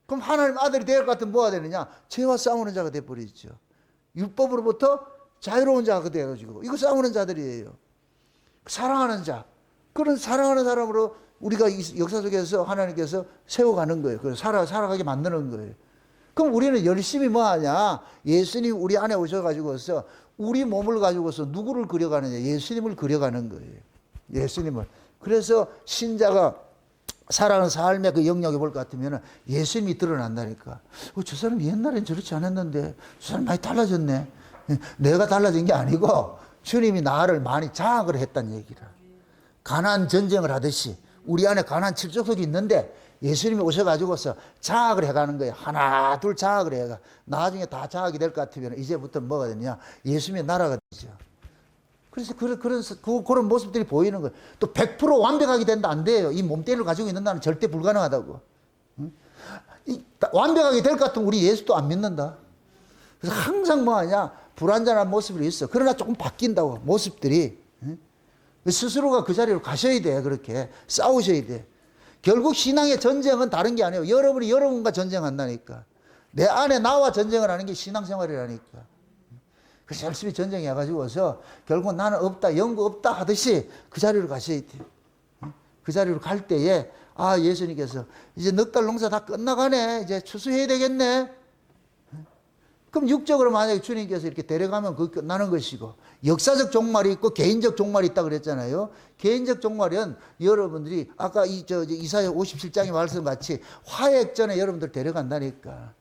S1: 그럼 하나님 아들이 될 것 같으면 뭐가 되느냐? 죄와 싸우는 자가 돼버리죠. 율법으로부터 자유로운 자가 되어가지고 이거 싸우는 자들이에요. 사랑하는 자. 그런 사랑하는 사람으로 우리가 이 역사 속에서 하나님께서 세워가는 거예요. 그래서 살아가게 만드는 거예요. 그럼 우리는 열심히 뭐 하냐? 예수님 우리 안에 오셔가지고서 우리 몸을 가지고서 누구를 그려가느냐? 예수님을 그려가는 거예요. 예수님을. 그래서 신자가 살아가는 삶의 그 영역에 볼 것 같으면 예수님이 드러난다니까. 저 사람 옛날엔 저렇지 않았는데 저 사람 많이 달라졌네. 내가 달라진 게 아니고 주님이 나를 많이 장악을 했다는 얘기라. 가난 전쟁을 하듯이 우리 안에 가난 칠족석이 있는데 예수님이 오셔가지고서 장악을 해가는 거예요. 하나 둘 장악을 해가. 나중에 다 장악이 될 것 같으면 이제부터 뭐가 되냐? 예수님의 나라가 되죠. 그래서 그런 모습들이 보이는 거예요. 또 100% 완벽하게 된다 안 돼요. 이 몸뚱이를 가지고 있는 나는 절대 불가능하다고. 완벽하게 될 것 같으면 우리 예수도 안 믿는다. 그래서 항상 뭐 하냐? 불완전한 모습이 있어. 그러나 조금 바뀐다고 모습들이. 스스로가 그 자리로 가셔야 돼. 그렇게 싸우셔야 돼. 결국 신앙의 전쟁은 다른 게 아니에요. 여러분이 여러분과 전쟁한다니까. 내 안에 나와 전쟁을 하는 게 신앙생활이라니까. 그래서 열심히 전쟁해가지고서 결국 나는 없다, 영구 없다 하듯이 그 자리로 가셔야 돼요. 그 자리로 갈 때에 아, 예수님께서 이제 넉 달 농사 다 끝나가네. 이제 추수해야 되겠네. 그럼 육적으로 만약에 주님께서 이렇게 데려가면 그게 끝나는 것이고, 역사적 종말이 있고 개인적 종말이 있다 그랬잖아요. 개인적 종말은 여러분들이 아까 이사야 57장의 말씀 같이 화액전에 여러분들 데려간다니까.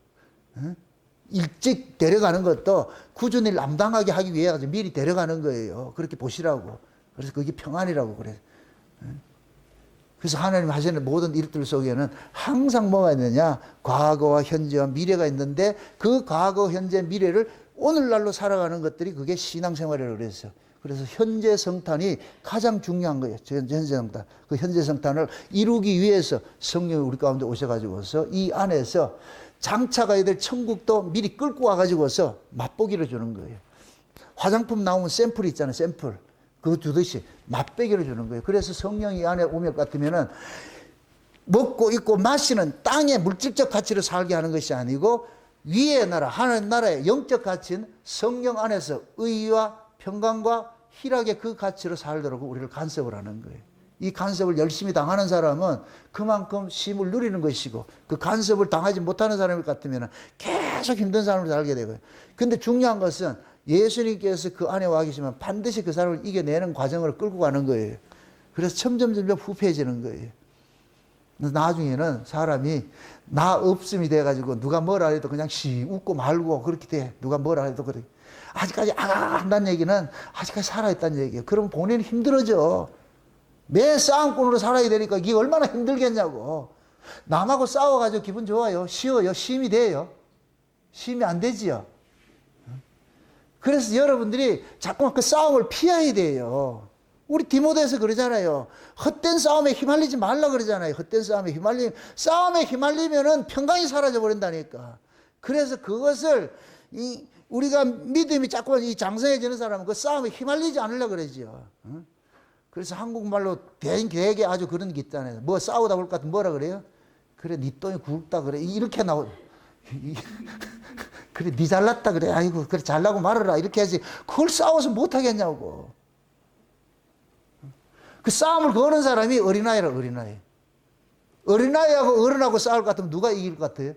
S1: 일찍 데려가는 것도 구준일 남당하게 하기 위해 미리 데려가는 거예요. 그렇게 보시라고. 그래서 그게 평안이라고 그래. 그래서 하나님 하시는 모든 일들 속에는 항상 뭐가 있느냐? 과거와 현재와 미래가 있는데 그 과거, 현재, 미래를 오늘날로 살아가는 것들이 그게 신앙생활이라고 그랬어요. 그래서 현재 성탄이 가장 중요한 거예요. 현재 성탄. 그 현재 성탄을 이루기 위해서 성령이 우리 가운데 오셔가지고서 이 안에서 장차가야 될 천국도 미리 끌고 와가지고서 맛보기를 주는 거예요. 화장품 나오면 샘플 있잖아요. 샘플. 그거 주듯이 맛보기를 주는 거예요. 그래서 성령이 안에 오면 같으면은 먹고 입고 마시는 땅의 물질적 가치를 살게 하는 것이 아니고 위의 나라, 하나님 나라의 영적 가치인 성령 안에서 의와 평강과 희락의 그 가치로 살도록 우리를 간섭을 하는 거예요. 이 간섭을 열심히 당하는 사람은 그만큼 쉼을 누리는 것이고 그 간섭을 당하지 못하는 사람일 것 같으면 계속 힘든 삶을 살게 되고요. 근데 중요한 것은 예수님께서 그 안에 와 계시면 반드시 그 사람을 이겨내는 과정을 끌고 가는 거예요. 그래서 점점 후패해지는 거예요. 나중에는 사람이 나 없음이 돼가지고 누가 뭐라 해도 그냥 웃고 말고 그렇게 돼. 누가 뭐라 해도 그래. 아직까지 한다는 얘기는 아직까지 살아있다는 얘기예요. 그럼 본인은 힘들어져. 매 싸움꾼으로 살아야 되니까 이게 얼마나 힘들겠냐고. 남하고 싸워가지고 기분 좋아요. 쉬워요. 쉼이 돼요. 쉼이 안 되지요. 그래서 여러분들이 자꾸만 그 싸움을 피해야 돼요. 우리 디모데에서 그러잖아요. 헛된 싸움에 휘말리지 말라 그러잖아요. 헛된 싸움에 휘말리면은 평강이 사라져 버린다니까. 그래서 그것을 우리가 믿음이 자꾸만 장성해지는 사람은 그 싸움에 휘말리지 않으려고 그러죠. 그래서 한국말로 되게 아주 그런 게 있잖아요. 뭐 싸우다 볼 것 같으면 뭐라 그래요? 그래, 네 똥이 굵다 그래. 이렇게 나오. 그래, 네 잘났다 그래. 아이고, 그래 잘나고 말아라. 이렇게 해야지. 그걸 싸워서 못 하겠냐고. 그 싸움을 거는 사람이 어린아이라, 어린아이. 어린아이하고 어른하고 싸울 것 같으면 누가 이길 것 같아요?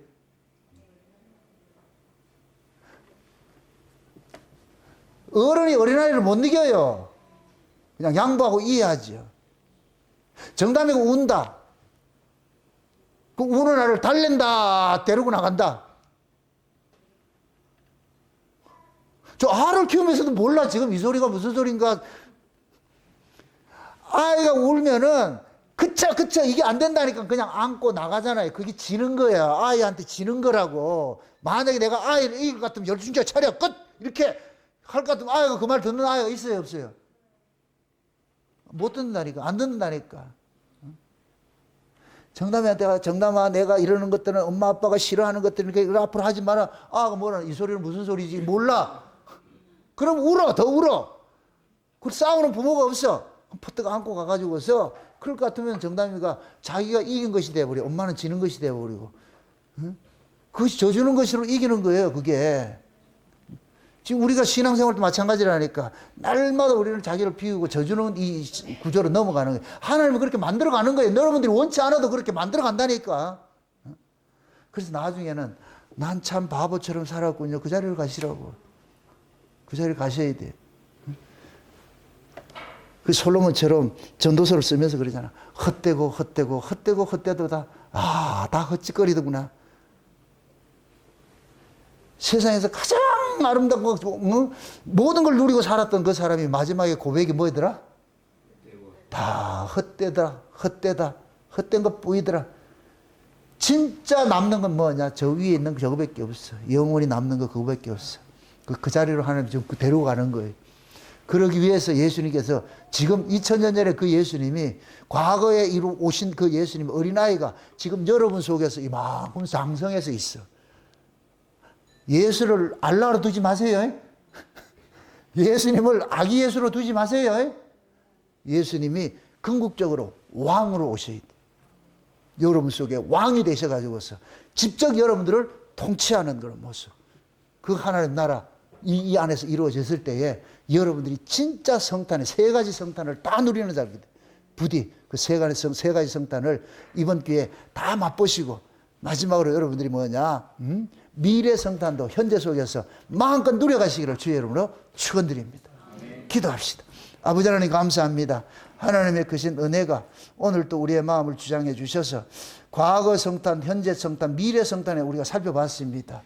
S1: 어른이 어린아이를 못 이겨요. 그냥 양보하고 이해하죠. 정담이가 운다. 그 우는 아이를 달랜다. 데리고 나간다. 저 알을 키우면서도 몰라. 지금 이 소리가 무슨 소린가. 아이가 울면은 그쵸 이게 안 된다니까 그냥 안고 나가잖아요. 그게 지는 거야. 아이한테 지는 거라고. 만약에 내가 아이를 이길 것 같으면 열중자 차려 끝 이렇게 할 것 같으면 아이가 그 말 듣는 아이가 있어요 없어요? 못 듣는다니까. 안 듣는다니까. 정담이한테 정담아 내가 이러는 것들은 엄마 아빠가 싫어하는 것들이니까 앞으로 하지 마라. 아 뭐라 이 소리는 무슨 소리지 몰라. 그럼 울어 더 울어. 그 싸우는 부모가 없어. 퍼뜩 안고 가가지고서 그럴 것 같으면 정담이가 자기가 이긴 것이 돼버려. 엄마는 지는 것이 돼버리고. 응? 그것이 져주는 것으로 이기는 거예요, 그게. 지금 우리가 신앙생활도 마찬가지라니까. 날마다 우리는 자기를 비우고 져주는 이 구조로 넘어가는 거예요. 하나님은 그렇게 만들어가는 거예요. 여러분들이 원치 않아도 그렇게 만들어간다니까. 그래서 나중에는 난 참 바보처럼 살았군요. 그 자리를 가시라고. 그 자리를 가셔야 돼. 그 솔로몬처럼 전도서를 쓰면서 그러잖아. 헛되고 헛되고 헛되고 헛되도 다 헛짓거리더구나. 세상에서 가장 아름답고 모든 걸 누리고 살았던 그 사람이 마지막에 고백이 뭐더라? 다 헛되다, 헛되다, 헛된 것 뿐이더라. 진짜 남는 건 뭐냐? 저 위에 있는 저거밖에 없어. 영원히 남는 거 그거밖에 없어. 그 자리로 하나님 지금 데리고 가는 거예요. 그러기 위해서 예수님께서 지금 2000년 전에 그 예수님이 과거에 오신 그 예수님 어린아이가 지금 여러분 속에서 이만큼 장성해서 있어. 예수를 알라로 두지 마세요. 예수님을 아기 예수로 두지 마세요. 예수님이 궁극적으로 왕으로 오셔야 돼. 여러분 속에 왕이 되셔가지고서 직접 여러분들을 통치하는 그런 모습. 그 하나님 나라 이 안에서 이루어졌을 때에 여러분들이 진짜 성탄의 세 가지 성탄을 다 누리는 자리입니다. 부디 그 세 가지 성탄을 이번 기회에 다 맛보시고 마지막으로 여러분들이 뭐냐? 미래 성탄도 현재 속에서 마음껏 누려가시기를 주의 이름으로 축원드립니다. 기도합시다. 아버지 하나님 감사합니다. 하나님의 크신 은혜가 오늘 또 우리의 마음을 주장해 주셔서 과거 성탄, 현재 성탄, 미래 성탄에 우리가 살펴봤습니다.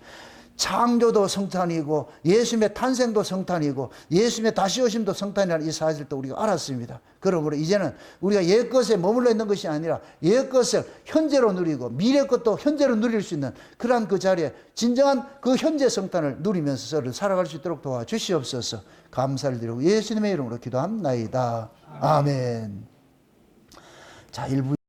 S1: 창조도 성탄이고 예수님의 탄생도 성탄이고 예수님의 다시 오심도 성탄이라는 이 사실도 우리가 알았습니다. 그러므로 이제는 우리가 옛것에 머물러 있는 것이 아니라 옛것을 현재로 누리고 미래 것도 현재로 누릴 수 있는 그러한 그 자리에 진정한 그 현재 성탄을 누리면서 살아갈 수 있도록 도와주시옵소서. 감사를 드리고 예수님의 이름으로 기도합나이다. 아멘. 자, 1부